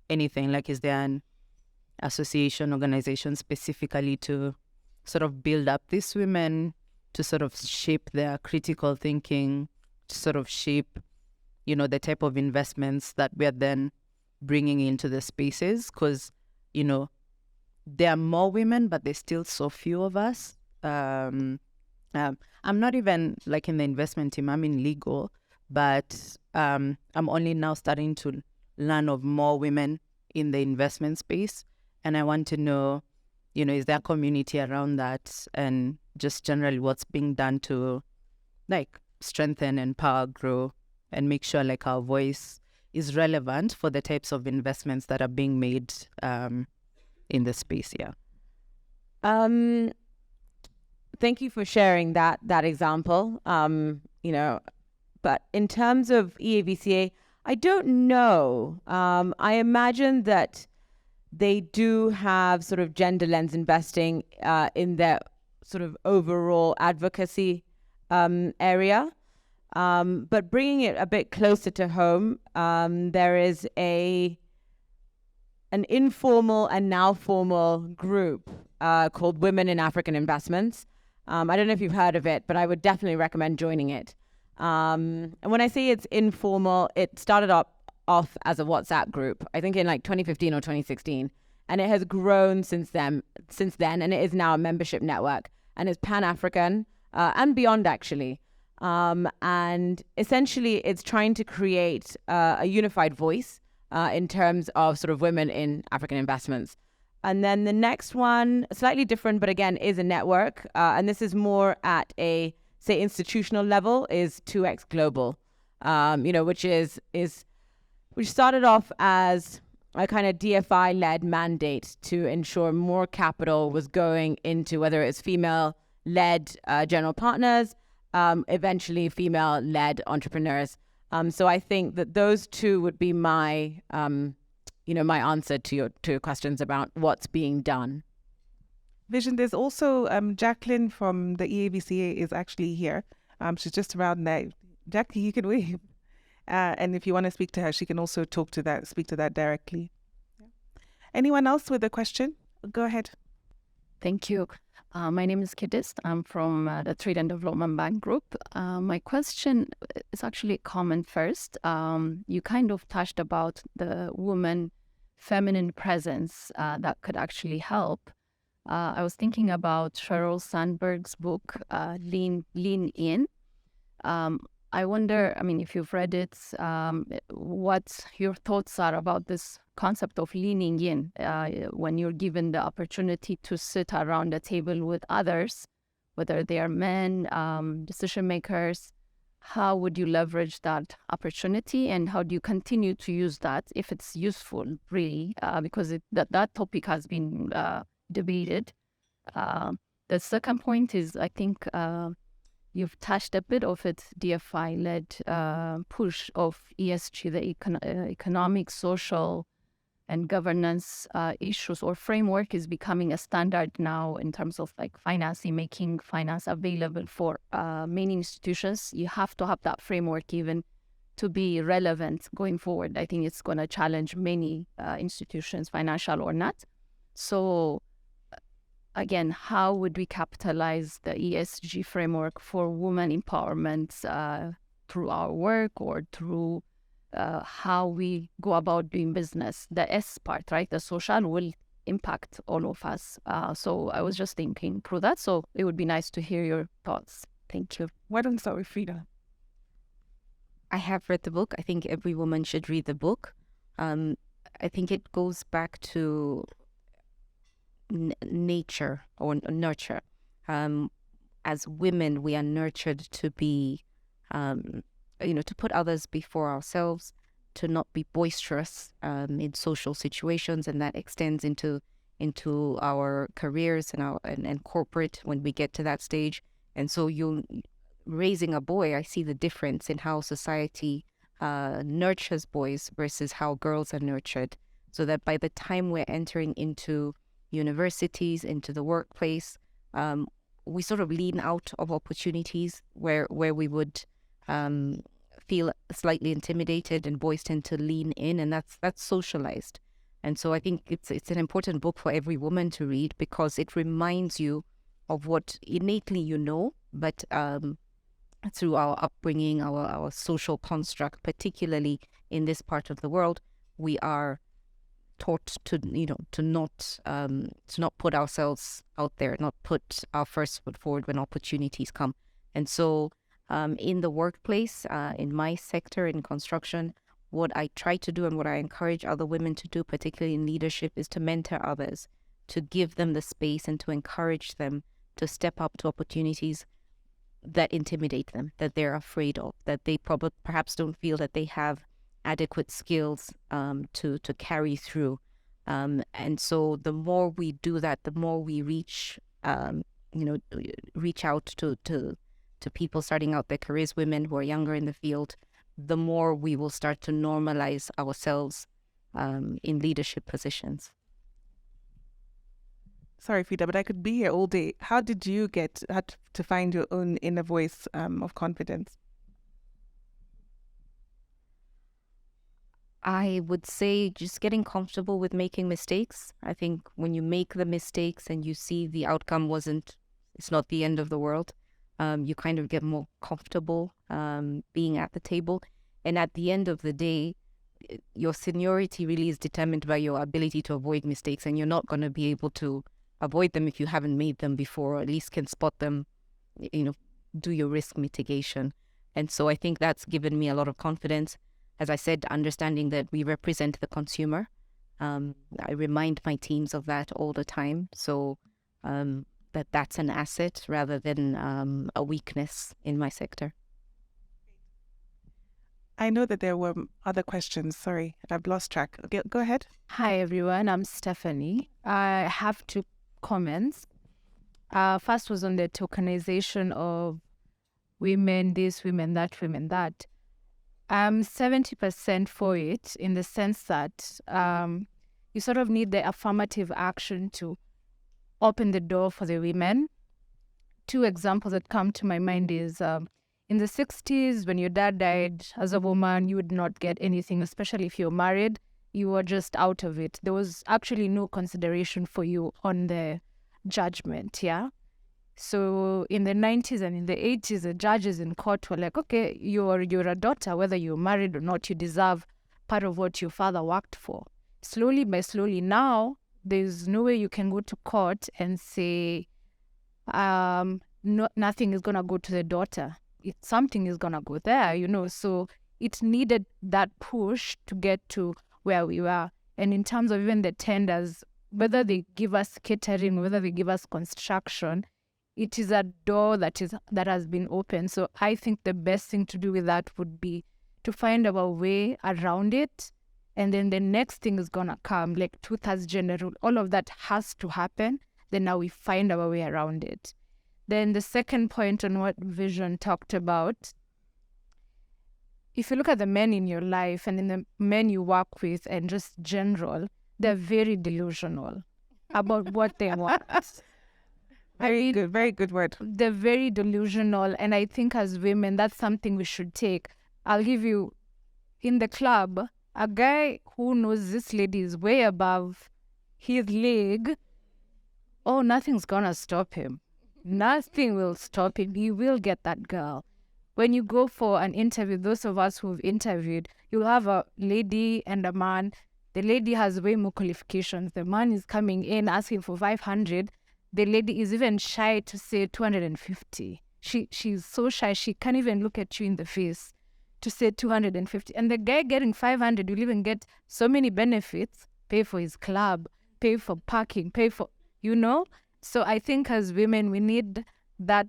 anything? Like, is there an association, organization specifically to sort of build up these women, to sort of shape their critical thinking, to sort of shape, the type of investments that we're then bringing into the spaces? Because, there are more women, but there's still so few of us. I'm not even like in the investment team, I'm in legal, but I'm only now starting to learn of more women in the investment space. And I want to know, is there a community around that, and just generally what's being done to like strengthen, empower, grow, and make sure like our voice is relevant for the types of investments that are being made in the space. Yeah. Thank you for sharing that example. But in terms of EAVCA, I don't know. I imagine that they do have sort of gender lens investing in their sort of overall advocacy area. But bringing it a bit closer to home, there is an informal and now formal group called Women in African Investments. I don't know if you've heard of it, but I would definitely recommend joining it. And when I say it's informal, it started off as a WhatsApp group, I think in like 2015 or 2016. And it has grown since then, and it is now a membership network. And it's Pan-African and beyond, actually. And essentially, it's trying to create a unified voice in terms of sort of women in African investments. And then the next one, slightly different, but again, is a network. And this is more at a, say, institutional level, is 2X Global, which started off as a kind of DFI-led mandate to ensure more capital was going into whether it's female-led general partners, eventually female-led entrepreneurs. So I think that those two would be my, my answer to your questions about what's being done. Vision, there's also Jacqueline from the EAVCA is actually here. She's just around there. Jackie, you can wave. And if you want to speak to her, she can also speak to that directly. Yeah. Anyone else with a question? Go ahead. Thank you. My name is Kidist. I'm from the Trade and Development Bank Group. My question is actually a comment first. You kind of touched about the woman feminine presence that could actually help. I was thinking about Sheryl Sandberg's book, Lean In. I wonder, if you've read it, what your thoughts are about this concept of leaning in when you're given the opportunity to sit around a table with others, whether they are men, decision makers. how would you leverage that opportunity, and how do you continue to use that if it's useful, really? Because that topic has been debated. The second point is, I think you've touched a bit of it, DFI-led push of ESG, the economic, social, and governance issues or framework is becoming a standard now in terms of like financing, making finance available for many institutions. You have to have that framework even to be relevant going forward. I think it's going to challenge many institutions, financial or not. So again, how would we capitalize the ESG framework for women empowerment through our work or through how we go about doing business? The S part, right? The social will impact all of us. So I was just thinking through that. So it would be nice to hear your thoughts. Thank you. Why don't we start with Freda? I have read the book. I think every woman should read the book. I think it goes back to nature or nurture. As women, we are nurtured to be, to put others before ourselves, to not be boisterous in social situations, and that extends into our careers and corporate when we get to that stage. And so raising a boy, I see the difference in how society nurtures boys versus how girls are nurtured, so that by the time we're entering into universities, into the workplace, we sort of lean out of opportunities where we would feel slightly intimidated, and boys tend to lean in, and that's socialized. And so I think it's an important book for every woman to read, because it reminds you of what innately you know, but through our upbringing, our social construct, particularly in this part of the world, we are taught to not put ourselves out there, not put our first foot forward when opportunities come. And so in the workplace, in my sector, in construction, what I try to do and what I encourage other women to do, particularly in leadership, is to mentor others, to give them the space and to encourage them to step up to opportunities that intimidate them, that they're afraid of, that they perhaps don't feel that they have adequate skills to carry through. And so the more we do that, the more we reach out to people starting out their careers, women who are younger in the field, the more we will start to normalize ourselves in leadership positions. Sorry, Freda, but I could be here all day. How did you get to find your own inner voice of confidence? I would say just getting comfortable with making mistakes. I think when you make the mistakes and you see the outcome it's not the end of the world, you kind of get more comfortable being at the table. And at the end of the day, your seniority really is determined by your ability to avoid mistakes, and you're not going to be able to avoid them if you haven't made them before, or at least can spot them, do your risk mitigation. And so I think that's given me a lot of confidence. As I said, understanding that we represent the consumer. I remind my teams of that all the time. So that's an asset rather than a weakness in my sector. I know that there were other questions. Sorry, I've lost track. Okay, go ahead. Hi, everyone. I'm Stephanie. I have 2 comments. First was on the tokenization of women this, women that, women that. I'm 70% for it, in the sense that you sort of need the affirmative action to open the door for the women. 2 examples that come to my mind is in the 60s, when your dad died, as a woman, you would not get anything, especially if you're married. You were just out of it. There was actually no consideration for you on the judgment, yeah? So in the 90s and in the 80s, the judges in court were like, okay, you're a daughter, whether you're married or not, you deserve part of what your father worked for. Slowly by slowly, now, there's no way you can go to court and say, nothing is going to go to the daughter. Something is going to go there, So it needed that push to get to where we were. And in terms of even the tenders, whether they give us catering, whether they give us construction, it is a door that has been opened. So I think the best thing to do with that would be to find our way around it. And then the next thing is going to come, like two-thirds gender rule. All of that has to happen. Then now we find our way around it. Then the second point on what Vision talked about, if you look at the men in your life and in the men you work with and just general, they're very delusional about what they want. Very good word. They're very delusional. And I think as women, that's something we should take. I'll give you, in the club, a guy who knows this lady is way above his league, oh, nothing's gonna stop him. Nothing will stop him. He will get that girl. When you go for an interview, those of us who've interviewed, you'll have a lady and a man. The lady has way more qualifications. The man is coming in asking for 500. The lady is even shy to say 250. She's so shy, she can't even look at you in the face to say 250. And the guy getting 500 will even get so many benefits, pay for his club, pay for parking, pay for, So I think as women, we need that.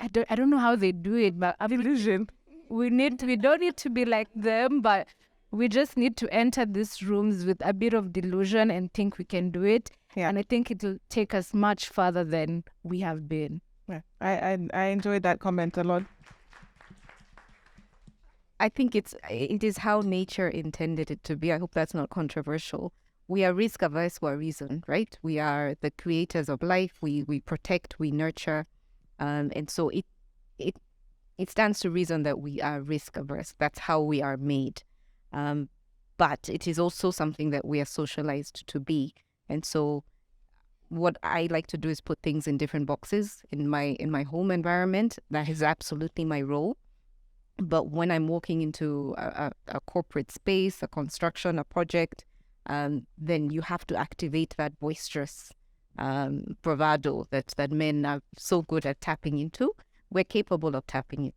I don't know how they do it, but Illusion. we don't need to be like them, but we just need to enter these rooms with a bit of delusion and think we can do it. Yeah. And I think it'll take us much further than we have been. Yeah. I enjoyed that comment a lot. I think it is how nature intended it to be. I hope that's not controversial. We are risk averse for a reason, right? We are the creators of life. We protect, we nurture. And so it stands to reason that we are risk averse. That's how we are made. But it is also something that we are socialized to be. And so what I like to do is put things in different boxes in my home environment. That is absolutely my role. But when I'm walking into a corporate space, a construction, a project, then you have to activate that boisterous bravado that men are so good at tapping into. We're capable of tapping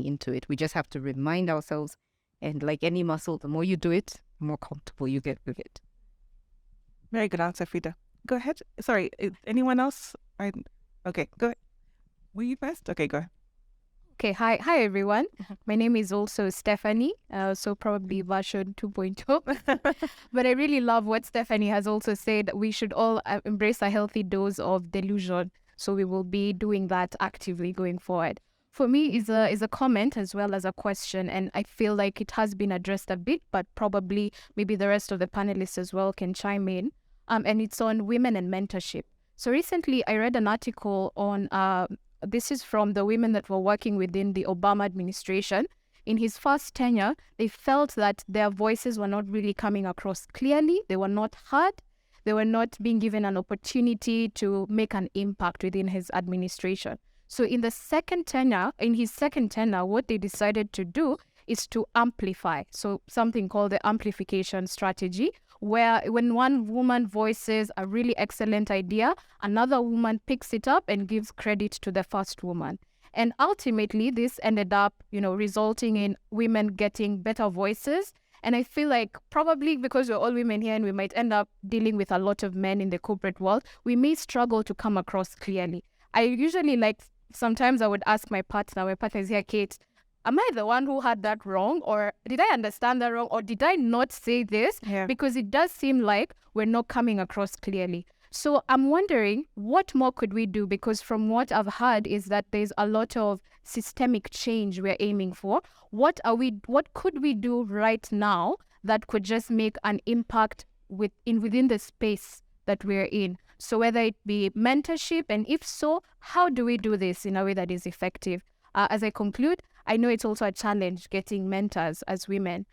into it. We just have to remind ourselves. And like any muscle, the more you do it, the more comfortable you get with it. Very good answer, Freda. Go ahead. Sorry, anyone else? Okay, go ahead. Were you first? Okay, go ahead. Okay, hi everyone. My name is also Stephanie, so probably version 2.0. But I really love what Stephanie has also said. We should all embrace a healthy dose of delusion. So we will be doing that actively going forward. For me, is a comment as well as a question, and I feel like it has been addressed a bit, but probably maybe the rest of the panelists as well can chime in. And it's on women and mentorship. So recently, I read an article on this is from the women that were working within the Obama administration. In his first tenure, they felt that their voices were not really coming across clearly. They were not heard. They were not being given an opportunity to make an impact within his administration. So in his second tenure, what they decided to do is to amplify. So something called the amplification strategy, where when one woman voices a really excellent idea, another woman picks it up and gives credit to the first woman. And ultimately, this ended up, resulting in women getting better voices. And I feel like probably because we're all women here and we might end up dealing with a lot of men in the corporate world, we may struggle to come across clearly. I usually sometimes I would ask my partner is here, Kate, am I the one who had that wrong? Or did I understand that wrong? Or did I not say this? Yeah. Because it does seem like we're not coming across clearly. So I'm wondering, what more could we do? Because from what I've heard is that there's a lot of systemic change we're aiming for. What could we do right now that could just make an impact within the space that we're in? So whether it be mentorship, and if so, how do we do this in a way that is effective? As I conclude, I know it's also a challenge getting mentors as women.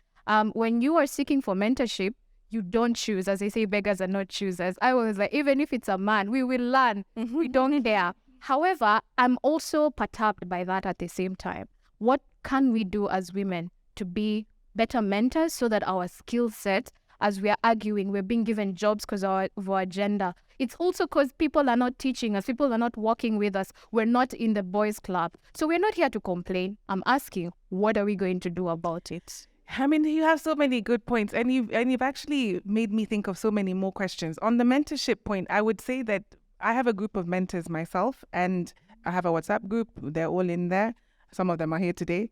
When you are seeking for mentorship, you don't choose. As they say, beggars are not choosers. I was like, even if it's a man, we will learn. We don't care. However, I'm also perturbed by that at the same time. What can we do as women to be better mentors so that our skill set, as we are arguing, we're being given jobs because of our gender. It's also because people are not teaching us, people are not working with us. We're not in the boys' club. So we're not here to complain. I'm asking, what are we going to do about it? I mean, you have so many good points, and you've actually made me think of so many more questions. On the mentorship point, I would say that I have a group of mentors myself, and I have a WhatsApp group. They're all in there. Some of them are here today.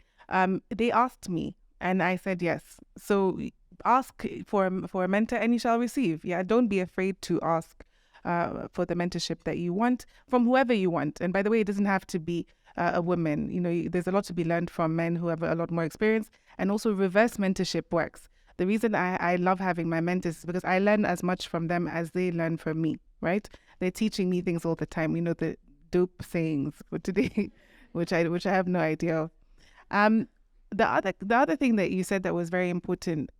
They asked me, and I said yes. So ask for a mentor, and you shall receive. Yeah, don't be afraid to ask for the mentorship that you want from whoever you want. And by the way, it doesn't have to be a woman. You know, there's a lot to be learned from men who have a lot more experience, and also reverse mentorship works. The reason I love having my mentors is because I learn as much from them as they learn from me, right? They're teaching me things all the time. You know, the dope sayings for today, which I have no idea of. The other thing that you said that was very important,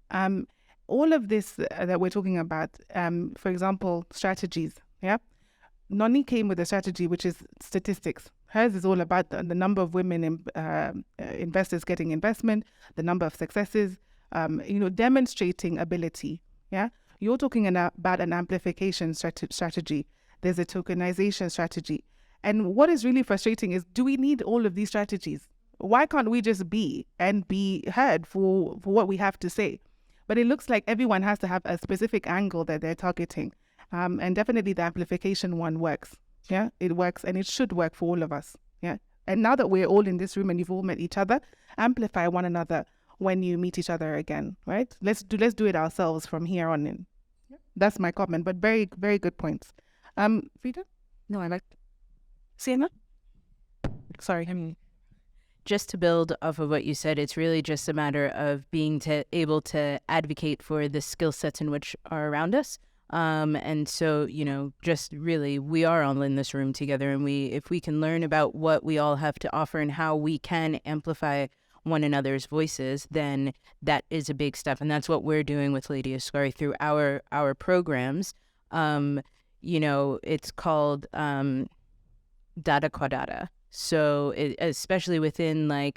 all of this that we're talking about, for example, strategies, yeah? Nonnie came with a strategy, which is statistics. Hers is all about the number of women investors getting investment, the number of successes, demonstrating ability. Yeah, you're talking about an amplification strategy. There's a tokenization strategy. And what is really frustrating is, do we need all of these strategies? Why can't we just be heard for what we have to say? But it looks like everyone has to have a specific angle that they're targeting. And definitely the amplification one works. Yeah, it works, and it should work for all of us. Yeah. And now that we're all in this room and you've all met each other, amplify one another when you meet each other again, right? Let's do it ourselves from here on in. Yeah. That's my comment, but very, very good points. Freda? No, I like Sienna? Sorry, just to build off of what you said, it's really just a matter of being able to advocate for the skill sets in which are around us. And so, just really, we are all in this room together, and if we can learn about what we all have to offer and how we can amplify one another's voices, then that is a big step. And that's what we're doing with Lady Askari through our programs. It's called Data Kwa Data. So especially within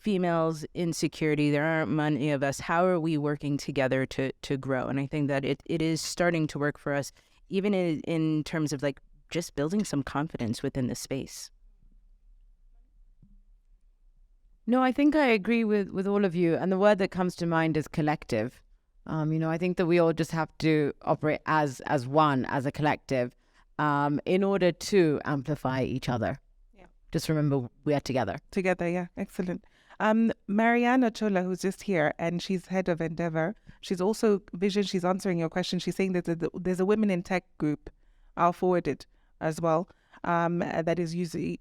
females in security, there aren't many of us. How are we working together to grow? And I think that it is starting to work for us, even in terms of just building some confidence within the space. No, I think I agree with all of you. And the word that comes to mind is collective. I think that we all just have to operate as one, as a collective, in order to amplify each other. Yeah. Just remember, we are together. Together, yeah. Excellent. Mariana Chola, who's just here, and she's head of Endeavor. She's also Vision. She's answering your question. She's saying that there's a women in tech group. I'll forward it as well. That is usually,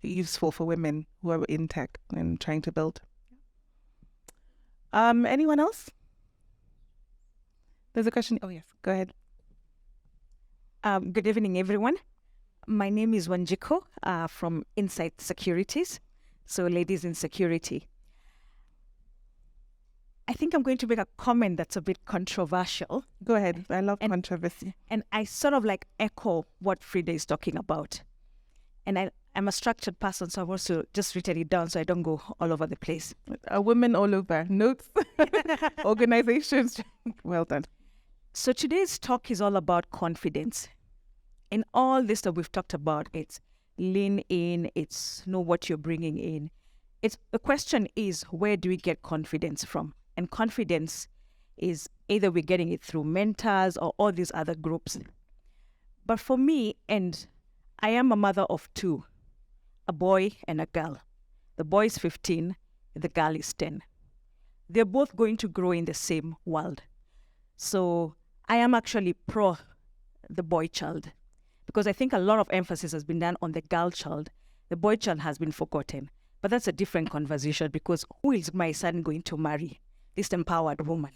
useful for women who are in tech and trying to build. Anyone else? There's a question. Oh, yes. Go ahead. Good evening, everyone. My name is Wanjiko from Insight Securities. So, ladies in security. I think I'm going to make a comment that's a bit controversial. Go ahead. I love controversy. And I sort of echo what Freda is talking about. And I'm a structured person, so I've also just written it down so I don't go all over the place. A woman all over. Notes, organizations. Well done. So today's talk is all about confidence. In all this that we've talked about, it's lean in, it's know what you're bringing in. The question is, where do we get confidence from? And confidence is either we're getting it through mentors or all these other groups. But for me, and I am a mother of two, a boy and a girl. The boy is 15, the girl is 10. They're both going to grow in the same world. So I am actually pro the boy child, because I think a lot of emphasis has been done on the girl child. The boy child has been forgotten. But that's a different conversation, because who is my son going to marry? This empowered woman.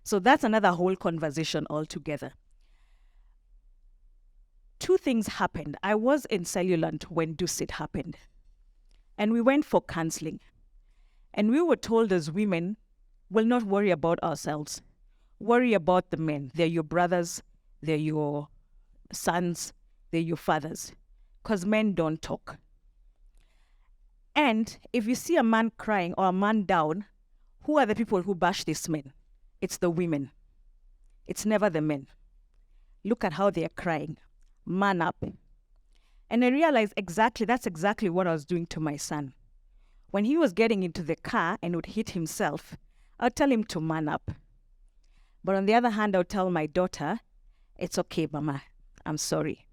So that's another whole conversation altogether. Two things happened. I was in Cellulant when Dusit happened. And we went for counseling. And we were told as women, we'll not worry about ourselves. Worry about the men. They're your brothers. They're your sons. They're your fathers. Because men don't talk. And if you see a man crying or a man down, who are the people who bash these men? It's the women. It's never the men. Look at how they are crying. Man up. And I realized that's exactly what I was doing to my son. When he was getting into the car and would hit himself, I'd tell him to man up. But on the other hand, I would tell my daughter, It's okay, Mama. I'm sorry.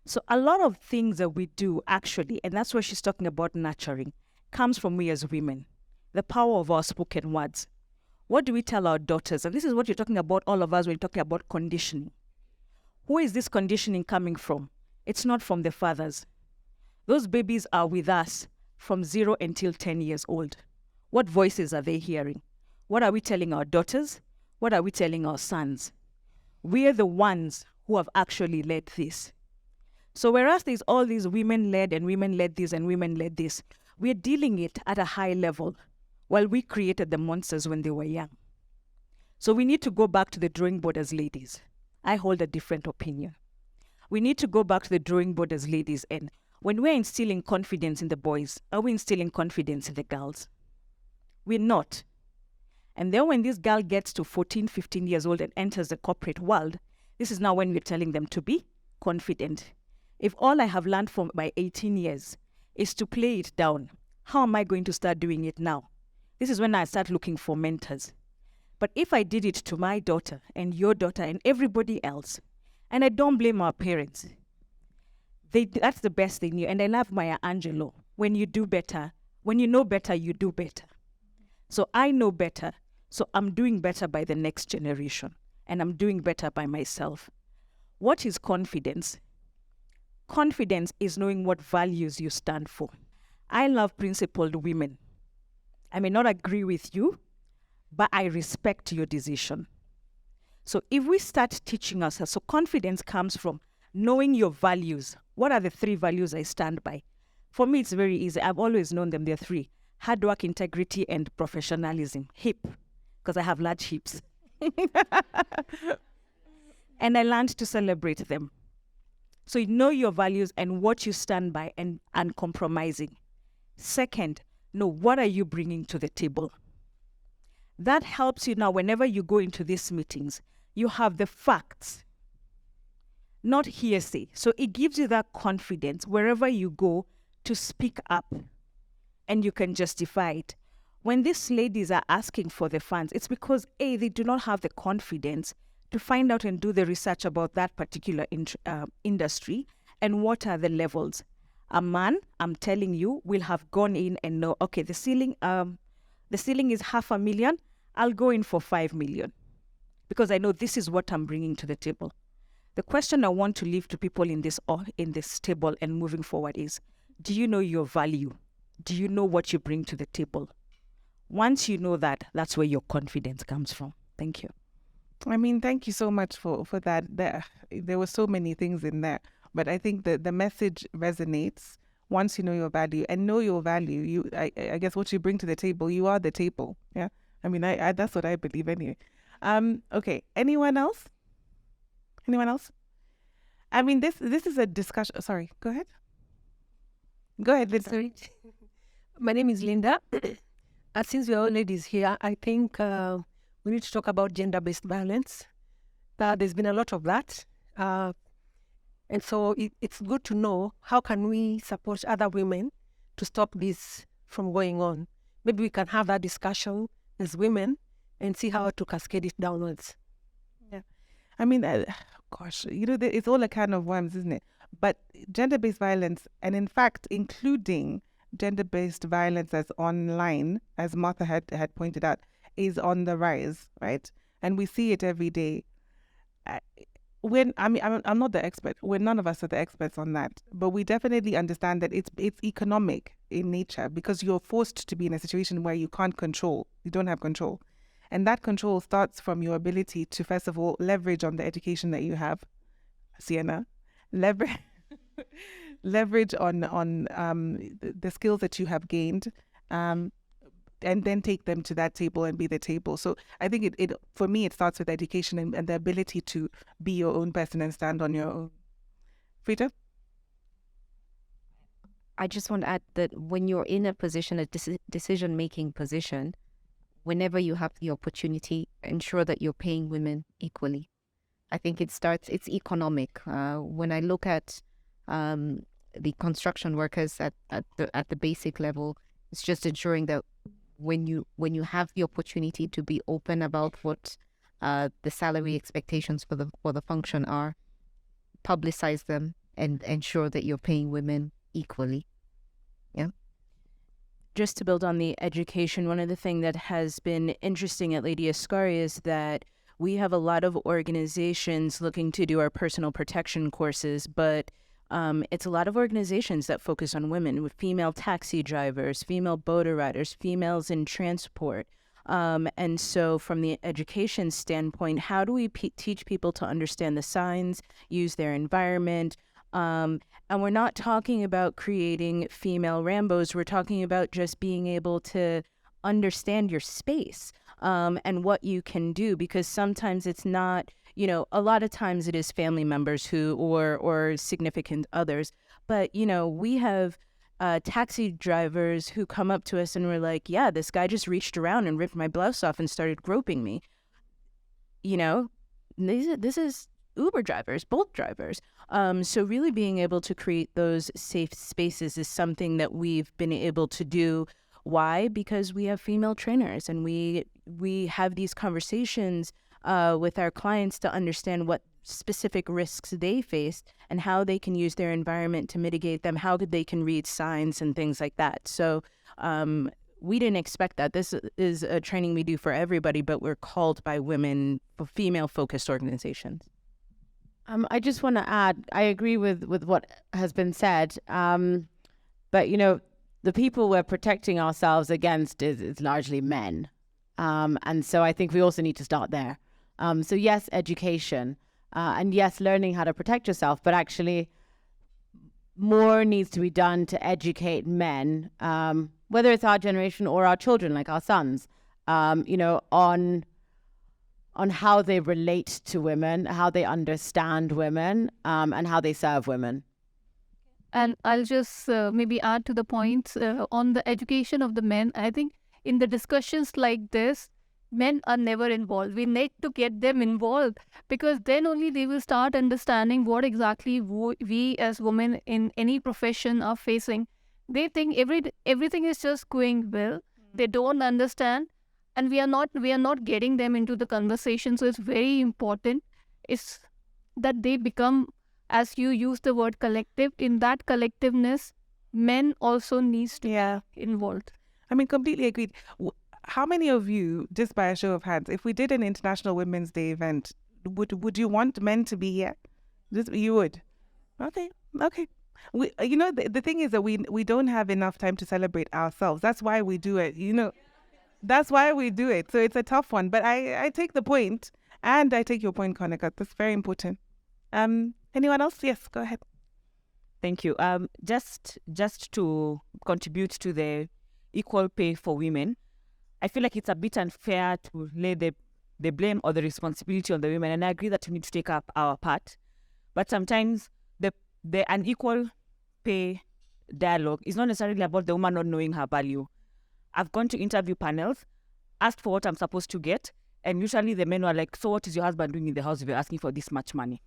So a lot of things that we do actually, and that's what she's talking about nurturing, comes from we as women. The power of our spoken words. What do we tell our daughters? And this is what you're talking about, all of us, when you're talking about conditioning. Who is this conditioning coming from? It's not from the fathers. Those babies are with us from 0 until 10 years old. What voices are they hearing? What are we telling our daughters? What are we telling our sons? We are the ones who have actually led this. So whereas there's all these women-led and women-led this and women-led this, we're dealing it at a high level while we created the monsters when they were young. So we need to go back to the drawing board as ladies. I hold a different opinion. We need to go back to the drawing board as ladies, and when we're instilling confidence in the boys, are we instilling confidence in the girls? We're not. And then when this girl gets to 14, 15 years old and enters the corporate world, this is now when we're telling them to be confident. If all I have learned from my 18 years is to play it down, how am I going to start doing it now? This is when I start looking for mentors. But if I did it to my daughter and your daughter and everybody else, and I don't blame our parents, that's the best they knew. And I love Maya Angelou. When you do better, when you know better, you do better. So I know better. So I'm doing better by the next generation. And I'm doing better by myself. What is confidence? Confidence is knowing what values you stand for. I love principled women. I may not agree with you, but I respect your decision. So if we start teaching ourselves, so confidence comes from knowing your values. What are the 3 values I stand by? For me, it's very easy. I've always known them. There are 3. Hard work, integrity, and professionalism. Hip, because I have large hips. And I learned to celebrate them. So you know your values and what you stand by and uncompromising. Second, know what are you bringing to the table. That helps you now whenever you go into these meetings. You have the facts, not hearsay. So it gives you that confidence wherever you go to speak up and you can justify it. When these ladies are asking for the funds, it's because A, they do not have the confidence to find out and do the research about that particular industry and what are the levels. A man, I'm telling you, will have gone in and know, okay, the ceiling is 500,000. I'll go in for 5 million because I know this is what I'm bringing to the table. The question I want to leave to people in this table and moving forward is, do you know your value? Do you know what you bring to the table? Once you know that, that's where your confidence comes from. Thank you. I mean, thank you so much for that. There were so many things in there, but I think that the message resonates once you know your value. And know your value, I guess what you bring to the table, you are the table. Yeah, I mean, I that's what I believe anyway. Okay, anyone else? Anyone else? I mean, this is a discussion. Sorry, go ahead. Go ahead, Linda. Sorry. My name is Linda. Since we are all ladies here, I think we need to talk about gender-based violence. There's been a lot of that. And so it's good to know how can we support other women to stop this from going on. Maybe we can have that discussion as women and see how to cascade it downwards. Yeah. I mean, gosh, it's all a can of worms, isn't it? But gender-based violence, and in fact, including gender-based violence as online, as Martha had pointed out, is on the rise, right? And we see it every day. I'm not the expert. None of us are the experts on that, but we definitely understand that it's economic in nature because you're forced to be in a situation where you can't control. You don't have control, and that control starts from your ability to first of all leverage on the education that you have, Sienna, leverage on the skills that you have gained, and then take them to that table and be the table. So I think it for me, it starts with education and the ability to be your own person and stand on your own. Freda? I just want to add that when you're in a position, a decision-making position, whenever you have the opportunity, ensure that you're paying women equally. I think it's economic. When I look at the construction workers at the basic level, it's just ensuring that when you have the opportunity to be open about what the salary expectations for the function are, publicize them, and ensure that you're paying women equally. Yeah. Just to build on the education, one of the things that has been interesting at Lady Askari is that we have a lot of organizations looking to do our personal protection courses, but it's a lot of organizations that focus on women, with female taxi drivers, female boater riders, females in transport. And so from the education standpoint, how do we teach people to understand the signs, use their environment? And we're not talking about creating female Rambos. We're talking about just being able to understand your space and what you can do, because sometimes it's not, a lot of times it is family members who or significant others. But, we have taxi drivers who come up to us and we're like, yeah, this guy just reached around and ripped my blouse off and started groping me. This is Uber drivers, Bolt drivers. So really being able to create those safe spaces is something that we've been able to do. Why? Because we have female trainers and we have these conversations with our clients to understand what specific risks they face and how they can use their environment to mitigate them, how they can read signs and things like that. So we didn't expect that. This is a training we do for everybody, but we're called by women, female-focused organizations. I just want to add, I agree with what has been said, but, the people we're protecting ourselves against is largely men. And so I think we also need to start there. So yes, education, and yes, learning how to protect yourself, but actually more needs to be done to educate men, whether it's our generation or our children, like our sons, on how they relate to women, how they understand women, and how they serve women. And I'll just maybe add to the points on the education of the men. I think in the discussions like this, men are never involved. We need to get them involved, because then only they will start understanding what exactly we as women in any profession are facing. They think everything is just going well. They don't understand, and we are not getting them into the conversation. So it's very important is that they become, as you use the word collective, in that collectiveness, men also needs to be involved. I mean, completely agreed. How many of you, just by a show of hands, if we did an International Women's Day event, would you want men to be here? You would. Okay. The thing is that we don't have enough time to celebrate ourselves. That's why we do it. That's why we do it. So it's a tough one. But I take the point, and I take your point, Konika. That's very important. Anyone else? Yes, go ahead. Thank you. Just to contribute to the equal pay for women, I feel like it's a bit unfair to lay the blame or the responsibility on the women, and I agree that we need to take up our part. But sometimes the unequal pay dialogue is not necessarily about the woman not knowing her value. I've gone to interview panels, asked for what I'm supposed to get, and usually the men were like, so what is your husband doing in the house if you're asking for this much money?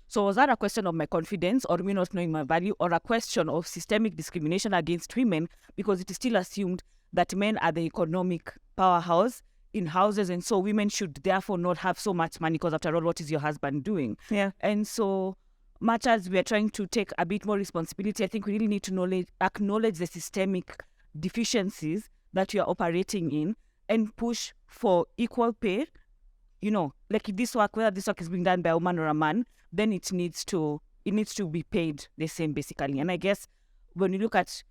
So was that a question of my confidence or me not knowing my value, or a question of systemic discrimination against women, because it is still assumed that men are the economic powerhouse in houses, and so women should therefore not have so much money, because after all, what is your husband doing? Yeah. And so much as we are trying to take a bit more responsibility, I think we really need to acknowledge the systemic deficiencies that you are operating in and push for equal pay. Like if this work, whether this work is being done by a woman or a man, then it needs to be paid the same, basically. And I guess when you look at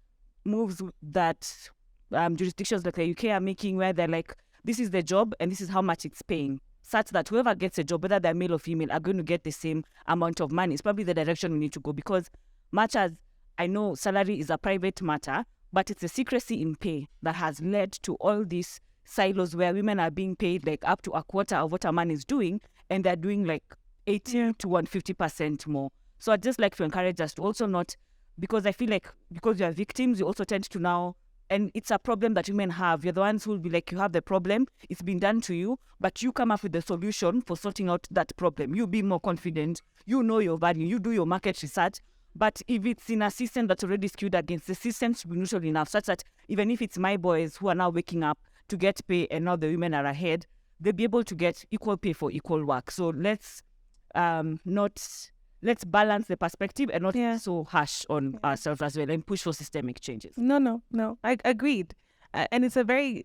moves that jurisdictions like the UK are making, where they're like, this is the job and this is how much it's paying, such that whoever gets a job, whether they're male or female, are going to get the same amount of money. It's probably the direction we need to go, because much as I know salary is a private matter, but it's the secrecy in pay that has led to all these silos where women are being paid like up to a quarter of what a man is doing, and they're doing like 80 to 150% more. So I'd just like to encourage us to also not, because I feel like because you are victims, you also tend to now, and it's a problem that women have. You're the ones who will be like, you have the problem, it's been done to you, but you come up with the solution for sorting out that problem. You be more confident, you know your value, you do your market research. But if it's in a system that's already skewed against, the system should be neutral enough such that even if it's my boys who are now waking up to get pay and now the women are ahead, they'll be able to get equal pay for equal work. So let's balance the perspective and not so harsh on ourselves as well, and push for systemic changes. No. I agreed. And it's a very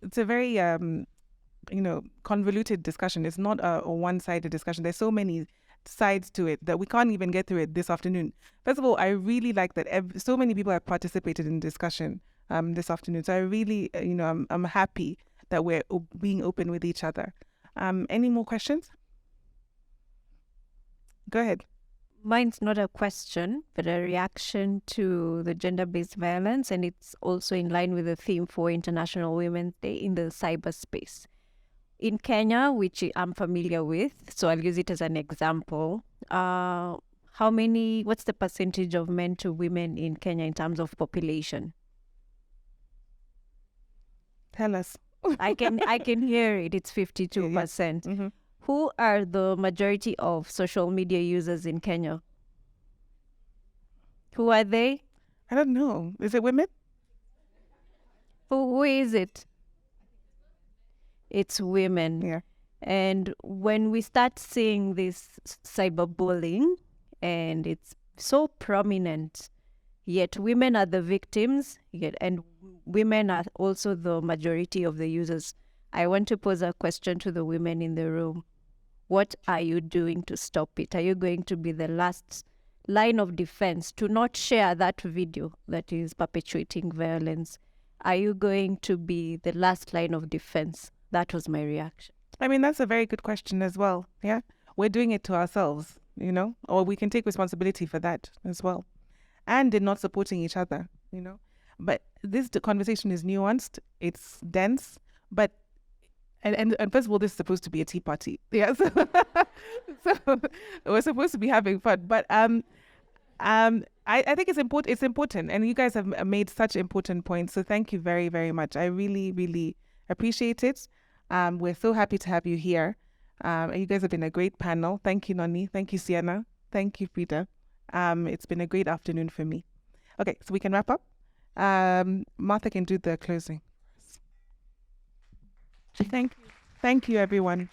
convoluted discussion. It's not a one-sided discussion. There's so many sides to it that we can't even get through it this afternoon. First of all, I really like that so many people have participated in discussion this afternoon. So I really, I'm happy that we're being open with each other. Any more questions? Go ahead. Mine's not a question, but a reaction to the gender-based violence, and it's also in line with the theme for International Women's Day in the cyberspace. In Kenya, which I'm familiar with, so I'll use it as an example, what's the percentage of men to women in Kenya in terms of population? Tell us. I can hear it. It's 52%. Mm-hmm. Who are the majority of social media users in Kenya? Who are they? I don't know. Is it women? Who is it? It's women. Yeah. And when we start seeing this cyberbullying, and it's so prominent, yet women are the victims, and women are also the majority of the users. I want to pose a question to the women in the room. What are you doing to stop it? Are you going to be the last line of defense to not share that video that is perpetuating violence? Are you going to be the last line of defense? That was my reaction. I mean, that's a very good question as well. Yeah. We're doing it to ourselves, or we can take responsibility for that as well. And in not supporting each other, But the conversation is nuanced. It's dense, but And first of all, this is supposed to be a tea party. Yeah. So we're supposed to be having fun. But I think it's important. And you guys have made such important points. So thank you very, very much. I really, really appreciate it. We're so happy to have you here. You guys have been a great panel. Thank you, Nonnie. Thank you, Sienna. Thank you, Freda. It's been a great afternoon for me. Okay, so we can wrap up. Martha can do the closing. Thank you, everyone.